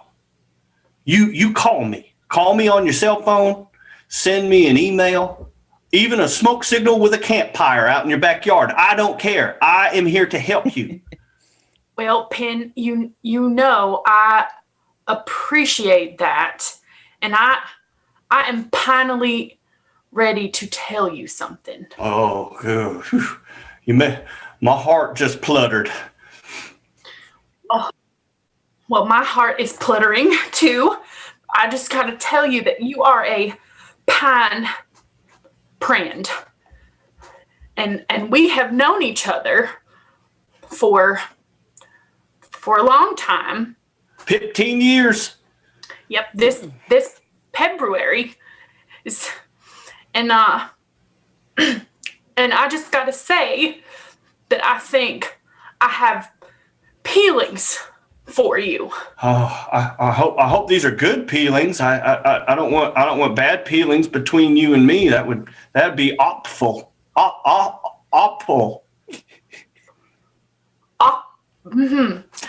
you call me. Call me on your cell phone, send me an email, even a smoke signal with a campfire out in your backyard. I don't care. I am here to help you. Well, Pin, you know I appreciate that, and I am finally ready to tell you something. Oh, good. My heart just pluttered. Oh, well, my heart is pluttering too. I just got to tell you that you are a pine friend, and we have known each other for a long time. 15 years. Yep, this February is, and I just got to say that I think I have feelings for you. Oh, I hope these are good peelings. I don't want bad peelings between you and me. That'd be awful. Awful.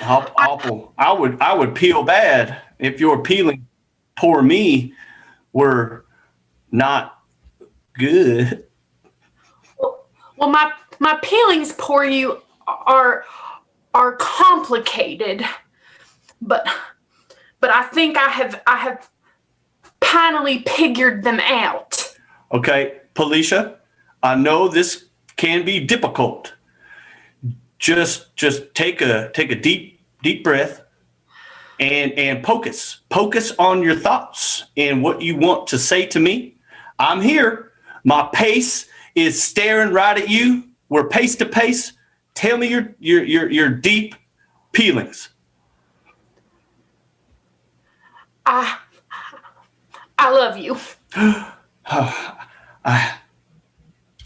Awful. I would peel bad if your peeling for me were not good. Well, my peelings for you are complicated, but I think I have finally figured them out. Okay, Felicia, I know this can be difficult. Just take a deep breath and focus on your thoughts and what you want to say to me. I'm here. My pace is staring right at you. We're pace to pace. Tell me your deep feelings. I love you.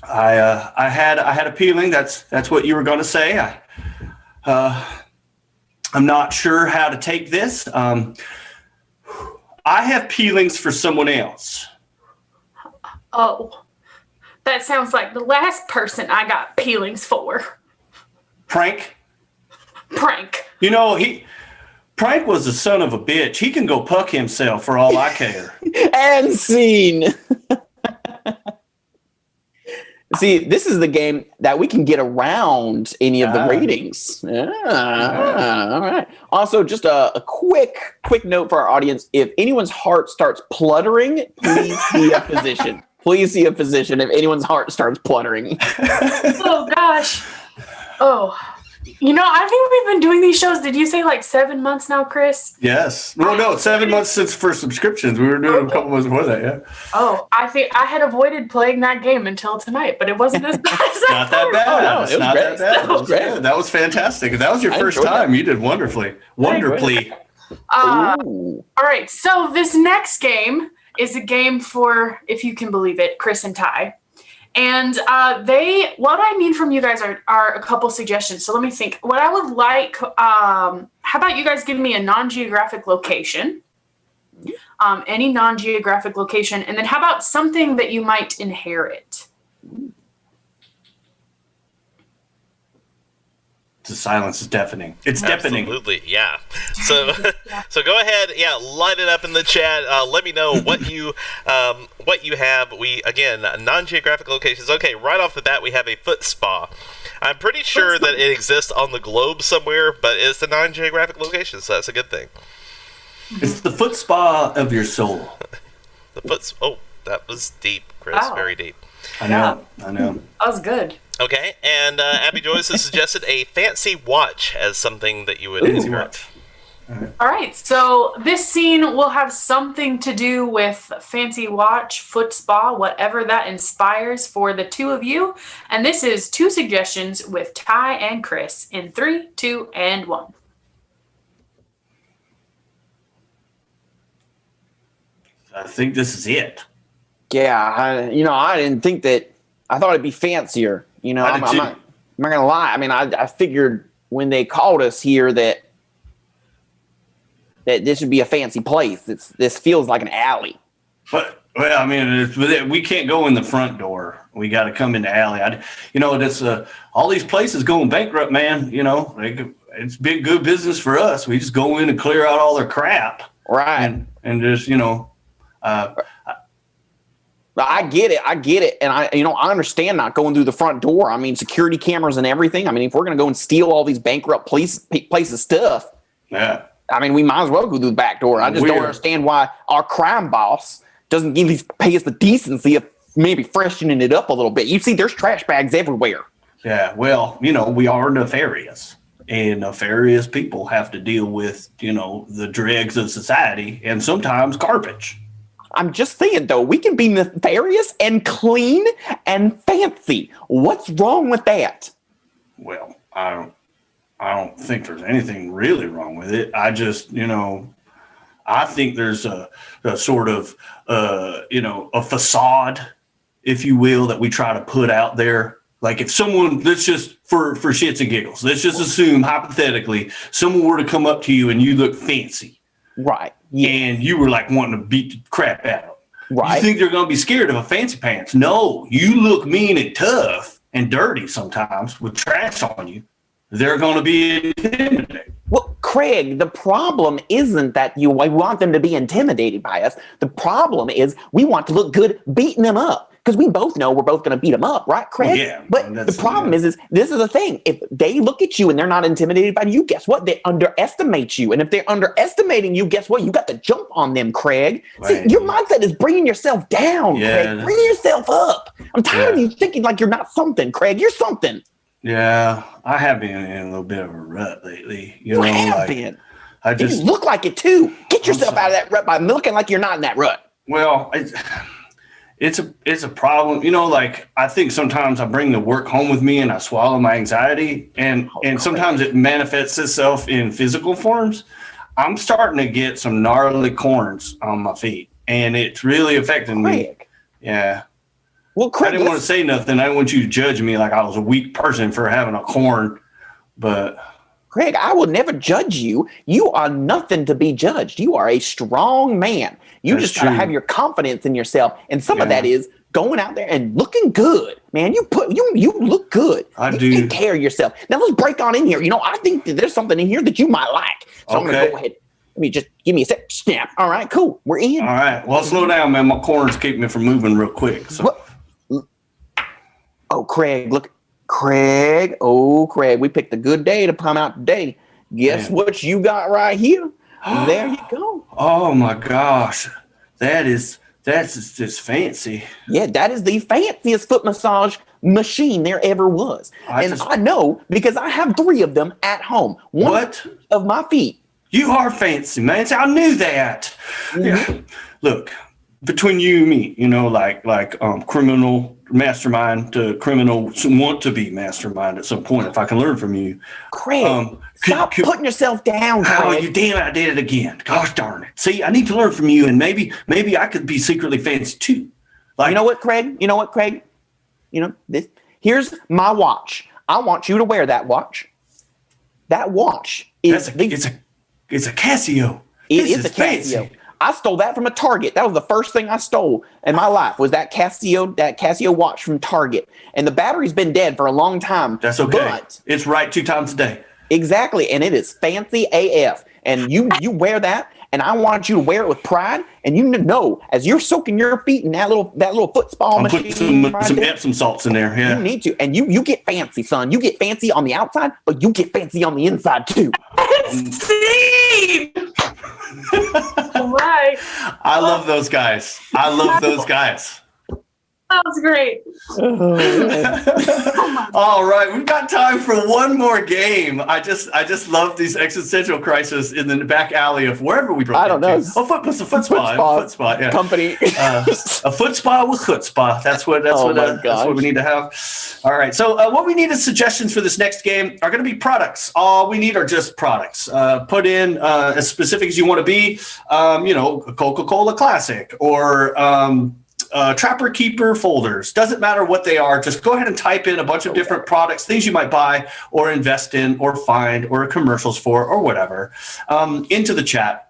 I had a feeling that's what you were going to say. I'm not sure how to take this. I have feelings for someone else. Oh, that sounds like the last person I got feelings for. Frank. You know, Frank was the son of a bitch. He can go puck himself for all I care. And scene. See, this is the game that we can get around any of the ratings. All right. Also, just a quick note for our audience. If anyone's heart starts pluttering, please see a physician. Please see a physician if anyone's heart starts pluttering. Oh, gosh. Oh. I think we've been doing these shows. Did you say like 7 months now, Chris? Yes. Well, no, 7 months since for subscriptions. We were doing a couple months before that, yeah. Oh, I think I had avoided playing that game until tonight, but it wasn't as bad as Not that bad. Oh, no, It's it was not great. that bad. That was great. Good. That was fantastic. If that was your I first enjoyed time, that. you did wonderfully. Wonderfully. Ooh. All right, so this next game is a game for, if you can believe it, Chris and Ty. And what I need from you guys are a couple suggestions. So let me think. What I would like, how about you guys give me a non-geographic location? Any non-geographic location. And then how about something that you might inherit? The silence is deafening. It's deafening. Absolutely, yeah. So, so go ahead, light it up in the chat. Let me know what you have. We again non-geographic locations. Okay, right off the bat, we have a foot spa. I'm pretty sure that it exists on the globe somewhere, but it's a non-geographic location, so that's a good thing. It's the foot spa of your soul. Oh, that was deep, Chris. Wow. Very deep. I know. That was good. Okay, and Abby Joyce has suggested a fancy watch as something that you would Fancy inherit. watch. All right, so this scene will have something to do with fancy watch, foot spa, whatever that inspires for the two of you. And this is 2 suggestions with Ty and Chris in 3, 2, and 1. I think this is it. Yeah, I didn't think that. I thought it'd be fancier. I'm not gonna lie. I mean, I figured when they called us here that this would be a fancy place. This feels like an alley. But well, I mean, we can't go in the front door. We got to come in the alley. That's all these places going bankrupt, man. It's been good business for us. We just go in and clear out all their crap, Right. and just I get it, and I understand not going through the front door. I mean, security cameras and everything. I mean, if we're gonna go and steal all these bankrupt places stuff, yeah. I mean, we might as well go through the back door. I just don't understand why our crime boss doesn't at least pay us the decency of maybe freshening it up a little bit. You see, there's trash bags everywhere. Yeah, well, we are nefarious, and nefarious people have to deal with, the dregs of society and sometimes garbage. I'm just saying, though, we can be nefarious and clean and fancy. What's wrong with that? Well, I don't think there's anything really wrong with it. I just, I think there's a sort of, a facade, if you will, that we try to put out there. Like if someone, let's just, for shits and giggles, let's just assume hypothetically, someone were to come up to you and you look fancy. Right. Yeah. And you were like wanting to beat the crap out of them. Right. You think they're going to be scared of a fancy pants? No, you look mean and tough and dirty sometimes with trash on you. They're going to be intimidated. Well, Craig, the problem isn't that we want them to be intimidated by us. The problem is we want to look good beating them up. Because we both know we're both going to beat them up, right, Craig? Yeah. But the problem is this is the thing. If they look at you and they're not intimidated by you, guess what? They underestimate you. And if they're underestimating you, guess what? You got to jump on them, Craig. Right. See, your mindset is bringing yourself down, Yeah. Craig. Bring yourself up. I'm tired of you thinking like you're not something, Craig. You're something. Yeah, I have been in a little bit of a rut lately. You have been. I And just you look like it too. Get yourself out of that rut by looking like you're not in that rut. well, it's a problem. I think sometimes I bring the work home with me and I swallow my anxiety, and sometimes it manifests itself in physical forms. I'm starting to get some gnarly corns on my feet, and it's really affecting me. Craig. Yeah. Well, Craig, I didn't want to say nothing. I didn't want you to judge me like I was a weak person for having a corn, but Craig, I will never judge you. You are nothing to be judged. You are a strong man. You That's just got to true. have your confidence in yourself, and some of Yeah. that is going out there and looking good, man. You look good. I You do. take care of yourself. Now let's break on in here. I think that there's something in here that you might like. So I'm gonna Okay. go ahead. Let me just give me a sec. Snap. All right, cool. We're in. all right. Well, slow down, man. My corns keep me from moving real quick. So. What? Oh, Craig, look. Craig. Oh, Craig, we picked a good day to come out today. Guess Man. what you got right here? There you go. Oh my gosh, that is That's just fancy. Yeah, that is the fanciest foot massage machine there ever was. I know because I have 3 of them at home. One of my feet. You are fancy, man. I knew that. Mm-hmm. Yeah. Look, between you and me, like criminal mastermind to criminal want to be mastermind at some point. If I can learn from you, Craig, stop putting yourself down. Craig. Oh, you damn! I did it again. Gosh darn it! See, I need to learn from you, and maybe I could be secretly fancy too. Like, you know what, Craig? This. Here's my watch. I want you to wear that watch. That watch is it's a Casio. It is a Casio. Fancy. I stole that from a Target. That was the first thing I stole in my life was that Casio watch from Target. And the battery's been dead for a long time. That's okay. But it's right 2 times a day. Exactly. And it is fancy AF. And you wear that, and I want you to wear it with pride. And you know, as you're soaking your feet in that little foot spa machine. Put some Epsom salts in there. Yeah. You need to. And you get fancy, son. You get fancy on the outside, but you get fancy on the inside too. Right. I love those guys. That was great. All right, we've got time for one more game. I just love these existential crises in the back alley of wherever we broke. I don't know. A foot spa. Yeah. Company. A foot spa with chutzpah. That's what we need to have. All right. So what we need as suggestions for this next game are going to be products. All we need are just products. Put in as specific as you want to be. A Coca-Cola Classic or. Trapper Keeper folders. Doesn't matter what they are. Just go ahead and type in a bunch of different products, things you might buy or invest in or find or commercials for or whatever into the chat.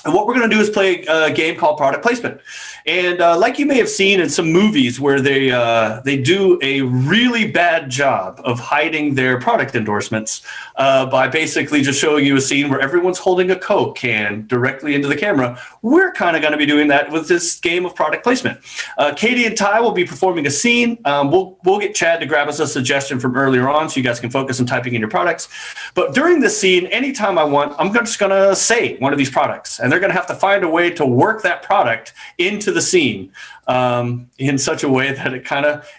And what we're going to do is play a game called Product Placement. And like you may have seen in some movies where they do a really bad job of hiding their product endorsements by basically just showing you a scene where everyone's holding a Coke can directly into the camera. We're kind of going to be doing that with this game of product placement. Katie and Ty will be performing a scene. We'll get Chad to grab us a suggestion from earlier on so you guys can focus on typing in your products. But during this scene, anytime I want, I'm just going to say one of these products. And they're going to have to find a way to work that product into the scene in such a way that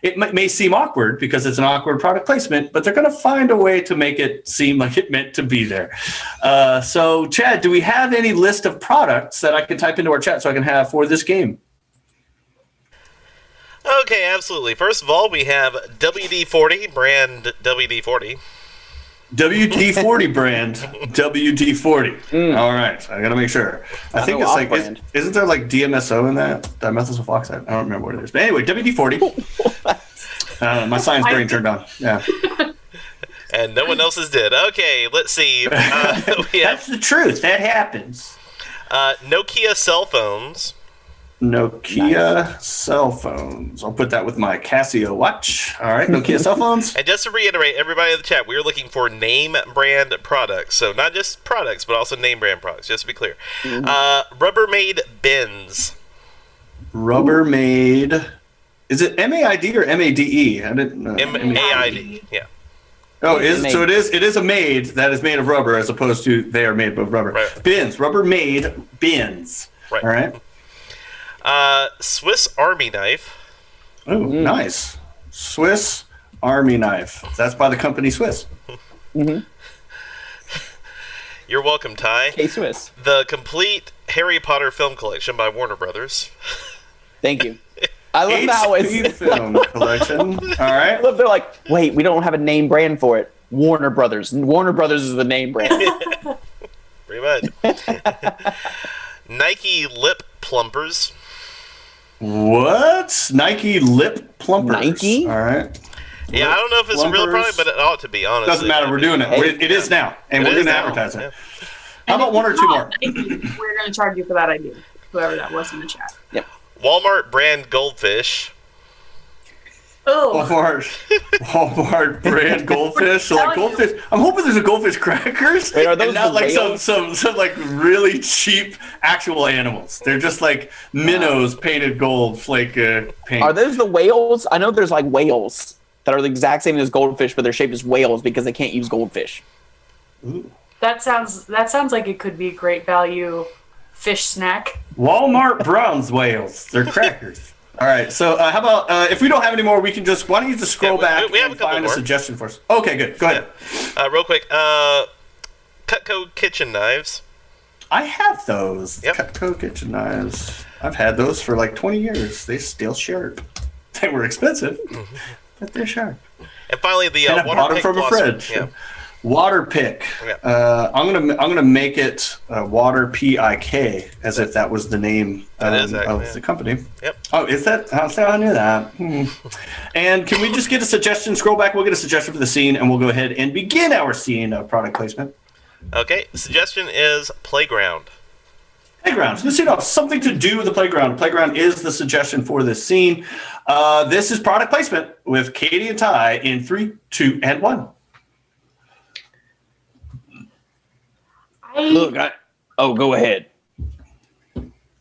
it may seem awkward because it's an awkward product placement, but they're going to find a way to make it seem like it meant to be there. So, Chad, do we have any list of products that I can type into our chat so I can have for this game? Okay, absolutely. First of all, we have WD-40, brand WD-40. WD-40 brand WD-40. All right, I gotta make sure. I think it's like, isn't there like DMSO in that? Dimethyl sulfoxide? I don't remember what it is. But anyway, WD-40. My science brain turned on. Yeah. And no one else's did. Okay, let's see. That's the truth. That happens. Nokia cell phones. Nokia cell phones. I'll put that with my Casio watch. All right, Nokia cell phones. And just to reiterate, everybody in the chat, we are looking for name brand products. So not just products, but also name brand products, just to be clear. Rubbermaid bins. Rubbermaid. Is it MAID or MADE? I didn't know. MAID, yeah. Oh, it is a maid that is made of rubber as opposed to they are made of rubber. Right. Bins. Rubbermaid bins. Right. All right. Swiss Army knife. Oh, nice. Swiss Army knife. That's by the company Swiss. Mm-hmm. You're welcome, Ty. K-Swiss. The complete Harry Potter film collection by Warner Brothers. Thank you. I love how it's film collection. All right. They're like, wait, we don't have a name brand for it. Warner Brothers. Warner Brothers is the name brand. Pretty much. Nike lip plumpers. What? Nike lip plumpers. Nike? All right. Yeah, I don't know if it's a real product, but it ought to be, honestly. Doesn't matter. We're doing it. It is now. And we're going to advertise it. Yeah. How about one or two more? We're going to charge you for that idea. Whoever that was in the chat. Yep. Walmart brand goldfish. Oh. Walmart brand goldfish. So like goldfish. I'm hoping there's a goldfish crackers. Wait, are those and not like whales? some like really cheap actual animals. They're just like minnows painted gold flake paint. Are those the whales? I know there's like whales that are the exact same as goldfish, but they're shaped as whales because they can't use goldfish. Ooh. That sounds like it could be great value fish snack. Walmart Browns whales. They're crackers. All right. So how about if we don't have any more, we can just why don't you just scroll back we have and a couple find more. a suggestion for us? Okay, good. Go ahead. Real quick. Cutco kitchen knives. I have those. Yep. Cutco kitchen knives. I've had those for like 20 years. They still sharp. They were expensive, but they're sharp. And finally, the And I water bought them pick from a flosser. fridge. Yeah. Water pick. Yeah. I'm gonna make it Water PIK as if that was the name of the company. Yep. Oh, is that? I knew that. And can we just get a suggestion? Scroll back. We'll get a suggestion for the scene, and we'll go ahead and begin our scene of product placement. Okay. Suggestion is playground. Playground. So this is something to do with the playground. Playground is the suggestion for this scene. This is product placement with Katie and Ty in 3, 2, and 1. Go ahead.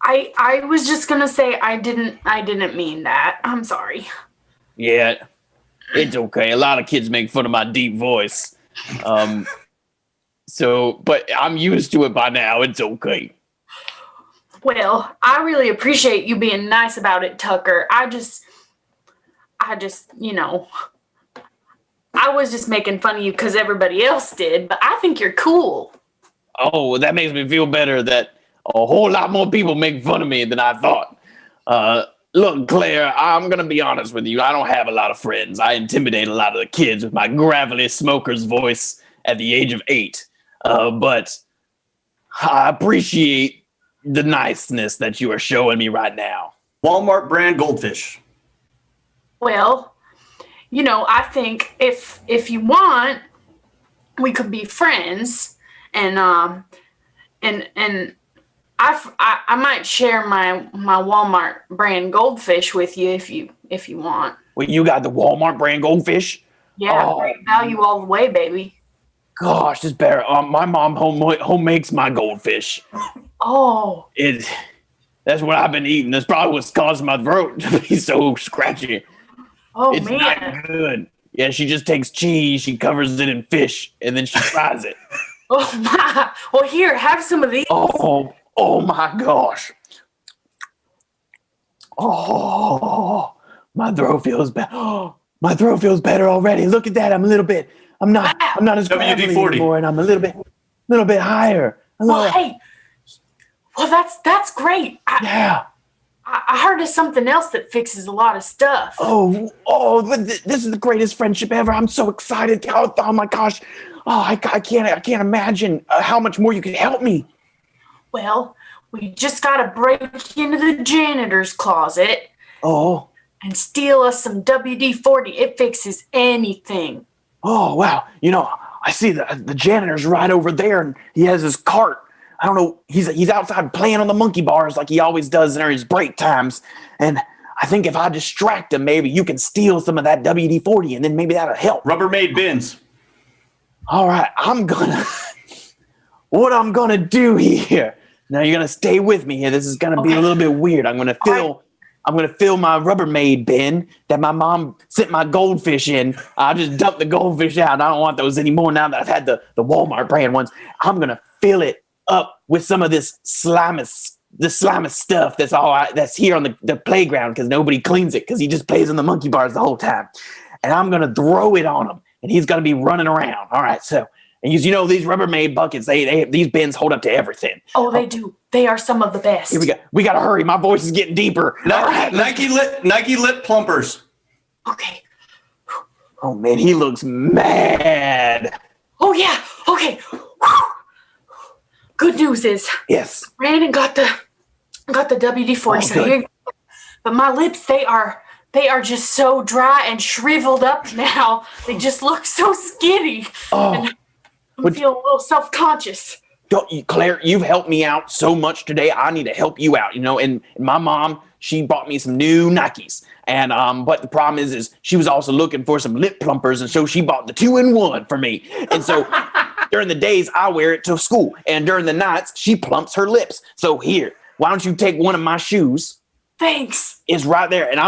I was just gonna say I didn't mean that. I'm sorry. Yeah, it's okay. A lot of kids make fun of my deep voice. But I'm used to it by now. It's okay. Well, I really appreciate you being nice about it, Tucker. I just, I was just making fun of you because everybody else did, but I think you're cool. Oh, well, that makes me feel better that a whole lot more people make fun of me than I thought. Look, Claire, I'm going to be honest with you. I don't have a lot of friends. I intimidate a lot of the kids with my gravelly smoker's voice at the age of 8. But I appreciate the niceness that you are showing me right now. Walmart brand goldfish. Well, I think if you want, we could be friends, and I might share my Walmart brand goldfish with you if you want. Well, you got the Walmart brand goldfish? Yeah, Oh. great value all the way, baby. Gosh, it's better. My mom home makes my goldfish. Oh, That's what I've been eating. That's probably what's causing my throat to be so scratchy. oh It's man. not good. Yeah, she just takes cheese, she covers it in fish, and then she fries it. Oh my. Well, here, have some of these. Oh my gosh. Oh, my throat feels better. Oh, my throat feels better already. Look at that. I'm not as gravelly WD-40 anymore, and I'm a little bit higher. Well, hey. Well, that's great. Yeah. I heard of something else that fixes a lot of stuff. This is the greatest friendship ever. I'm so excited. Oh my gosh. Oh, I can't imagine how much more you can help me. Well, we just gotta break into the janitor's closet Oh, and steal us some WD-40. It fixes anything. oh, wow. I see the janitor's right over there, and he has his cart. I don't know. He's outside playing on the monkey bars like he always does during his break times. And I think if I distract him, maybe you can steal some of that WD-40, and then maybe that'll help. Rubbermaid bins. All right, what I'm gonna do here. Now you're gonna stay with me here. This is gonna be a little bit weird. I'm gonna fill my Rubbermaid bin that my mom sent my goldfish in. I just dumped the goldfish out. I don't want those anymore now that I've had the Walmart brand ones. I'm gonna fill it up with some of this slimy stuff that's here on the playground because nobody cleans it because he just plays on the monkey bars the whole time. And I'm gonna throw it on him, and he's gonna be running around. All right, so. And these Rubbermaid buckets, these bins hold up to everything. Oh, they do. They are some of the best. Here we go. We gotta hurry. My voice is getting deeper. Nike lip plumpers. Okay. Oh man, he looks mad. Oh yeah. Okay. Good news is Yes. ran and got the WD-40. Oh, So good. but my lips, they are just so dry and shriveled up now. They just look so skinny. Oh. And I'm feeling a little self-conscious. Claire, you've helped me out so much today. I need to help you out, and my mom, she bought me some new Nikes. And but the problem is she was also looking for some lip plumpers, and so she bought the 2-in-1 for me. And so during the days I wear it to school, and during the nights she plumps her lips. So here, why don't you take one of my shoes? Thanks. It's right there, and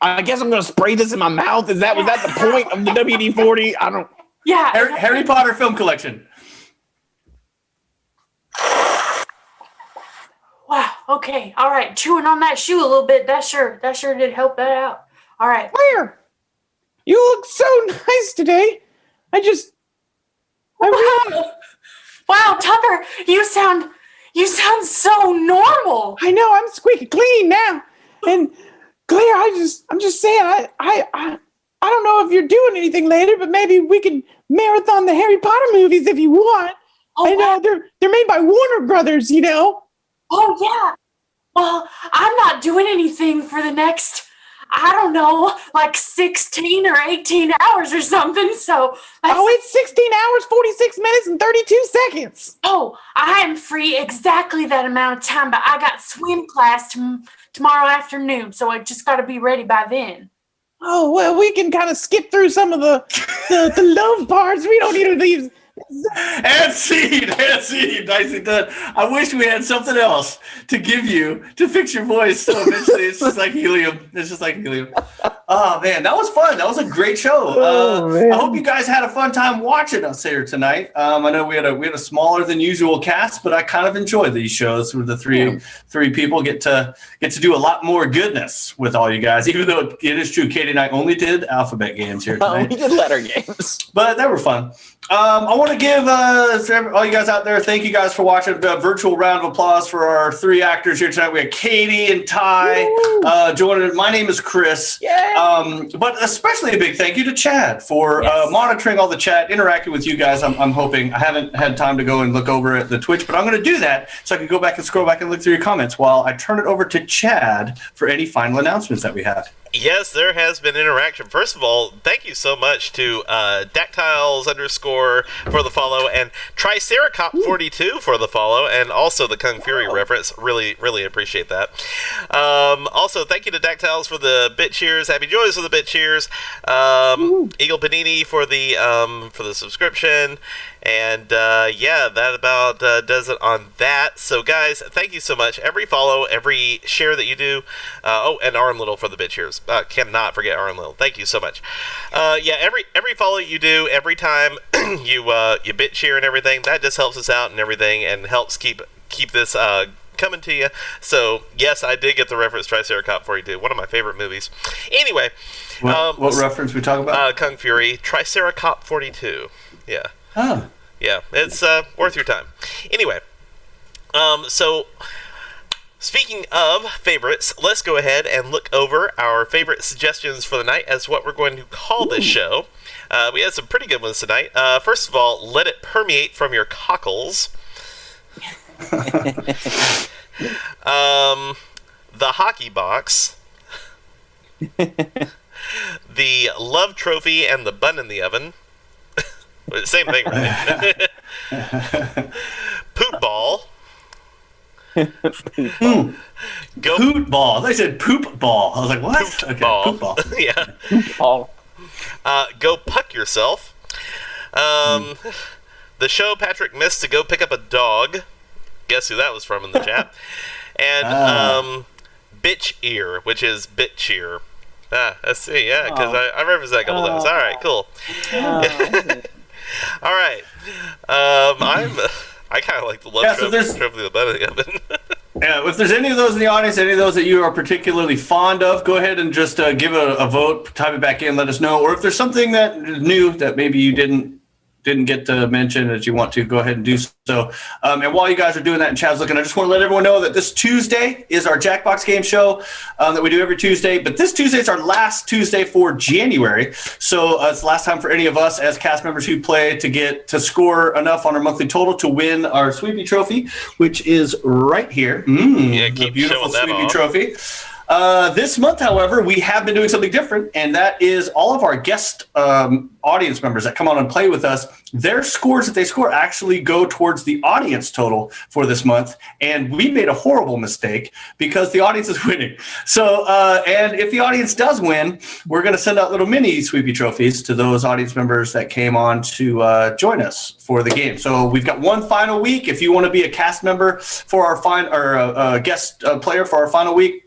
I guess I'm gonna spray this in my mouth. Was that the point of the WD-40? I don't. Yeah. Harry Potter film collection. Okay, all right. Chewing on that shoe a little bit. That sure did help that out. All right. Claire, you look so nice today. Wow, Tucker, you sound so normal. I know I'm squeaky clean now. And Claire, I'm just saying, I don't know if you're doing anything later, but maybe we can marathon the Harry Potter movies if you want. Oh, I know they're made by Warner Brothers, you know. Oh yeah. Well, I'm not doing anything for the next, I don't know, like 16 or 18 hours or something. So It's 16 hours, 46 minutes, and 32 seconds. Oh, I am free exactly that amount of time, but I got swim class tomorrow afternoon, so I just got to be ready by then. Oh, well, we can kind of skip through some of the love parts. We don't need to leave. And scene, nicely done. I wish we had something else to give you to fix your voice. So eventually, it's just like helium. Oh man, that was fun. That was a great show. I hope you guys had a fun time watching us here tonight. I know we had a smaller than usual cast, but I kind of enjoy these shows where the three people get to do a lot more goodness with all you guys. Even though it is true, Katie and I only did alphabet games here tonight. We did letter games, but they were fun. I want to give all you guys out there, thank you guys for watching. A virtual round of applause for our three actors here tonight. We have Katie and Ty joining. My name is Chris. But especially a big thank you to Chad for monitoring all the chat, interacting with you guys. I'm hoping. I haven't had time to go and look over at the Twitch, but I'm going to do that so I can go back and scroll back and look through your comments while I turn it over to Chad for any final announcements that we have. Yes, there has been interaction. First of all, thank you so much to Dactyles _ for the follow, and Triceracop42 for the follow, and also the Kung Fury reference. Really, really appreciate that. Also, thank you to Dactyles for the bit cheers. Happy Joys for the bit cheers. Eagle Panini for the subscription. And that about does it on that. So guys, thank you so much. Every follow, every share that you do. And Arn Little for the bit cheers. Cannot forget Arn Little. Thank you so much. Every follow you do, every time you bit share and everything, that just helps us out and everything, and helps keep this coming to you. So yes, I did get the reference Triceracop 42, one of my favorite movies. Anyway, what reference we talking about? Kung Fury, Triceracop 42. Yeah. Oh. Yeah, it's worth your time. Anyway, so speaking of favorites, let's go ahead and look over our favorite suggestions for the night as what we're going to call this show. We had some pretty good ones tonight. First of all, Let It Permeate from Your Cockles. The Hockey Box. The Love Trophy and the Bun in the Oven. Same thing, right? Poop Ball. Poop Ball. They said Poop Ball. I was like, what? Poop Ball. Poop Ball. Yeah. Paul. Go Puck Yourself. The show Patrick missed to go pick up a dog. Guess who that was from in the chat? And Bitch Ear, which is Bit Cheer. Let's see, yeah, because I referenced that a couple times. All right, cool. All right. I kind of like the love trophy the better the oven. Yeah, if there's any of those in the audience, any of those that you are particularly fond of, go ahead and just give a vote, type it back in, let us know. Or if there's something that is new that maybe you didn't get to mention that you want to, go ahead and do so. And while you guys are doing that and Chad's looking, I just want to let everyone know that this Tuesday is our Jackbox game show that we do every Tuesday. But this Tuesday is our last Tuesday for January. So it's the last time for any of us as cast members who play to score enough on our monthly total to win our Sweepy Trophy, which is right here. The beautiful Sweepy Trophy. This month, however, we have been doing something different, and that is all of our guest audience members that come on and play with us, their scores that they score actually go towards the audience total for this month, and we made a horrible mistake because the audience is winning. So, and if the audience does win, we're going to send out little mini Sweepy Trophies to those audience members that came on to join us for the game. So we've got one final week. If you want to be a cast member for our guest player for our final week,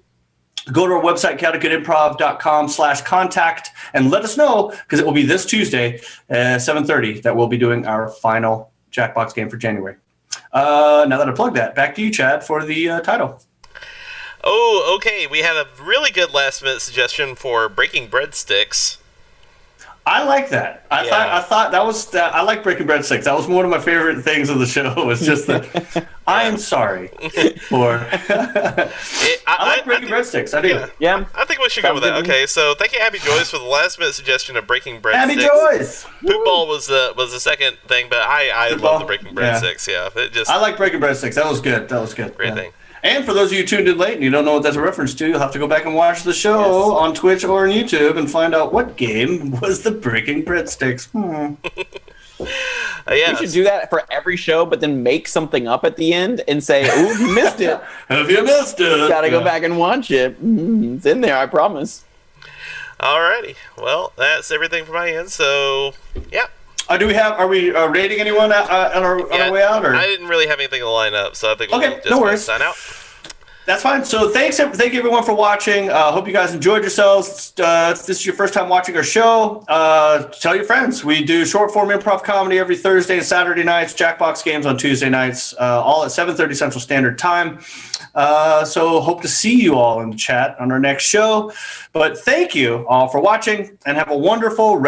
go to our website, chaoticgoodimprov.com/contact, and let us know, because it will be this Tuesday at 7:30 that we'll be doing our final Jackbox game for January. Now that I plugged that, back to you, Chad, for the title. Oh, okay. We had a really good last-minute suggestion for breaking breadsticks. I like that. I thought that was. I like Breaking Breadsticks. That was one of my favorite things of the show. Was just that. I am sorry for. I like Breaking Breadsticks. I do. Yeah. I think we should go with that. Okay, so thank you, Abby Joyce, for the last-minute suggestion of breaking breadsticks. Abby Joyce. Poopball was the second thing, but I love the breaking breadsticks. Yeah, it just. I like Breaking Breadsticks. That was good. That was good. Great thing. And for those of you tuned in late and you don't know what that's a reference to, you'll have to go back and watch the show on Twitch or on YouTube and find out what game was the Breaking Breadsticks. Yeah, We should do that for every show, but then make something up at the end and say, "Ooh, you missed it. Have you missed it? Gotta go back and watch it. It's in there, I promise." Alrighty. Well, that's everything from my end. So, yeah. Are we rating anyone on our way out? Or? I didn't really have anything to line up, so I think we'll Okay, just no worries. sign out. That's fine. So thank you everyone for watching. Hope you guys enjoyed yourselves. If this is your first time watching our show, tell your friends. We do short form improv comedy every Thursday and Saturday nights, Jackbox games on Tuesday nights, all at 7:30 Central Standard Time. So hope to see you all in the chat on our next show. But thank you all for watching and have a wonderful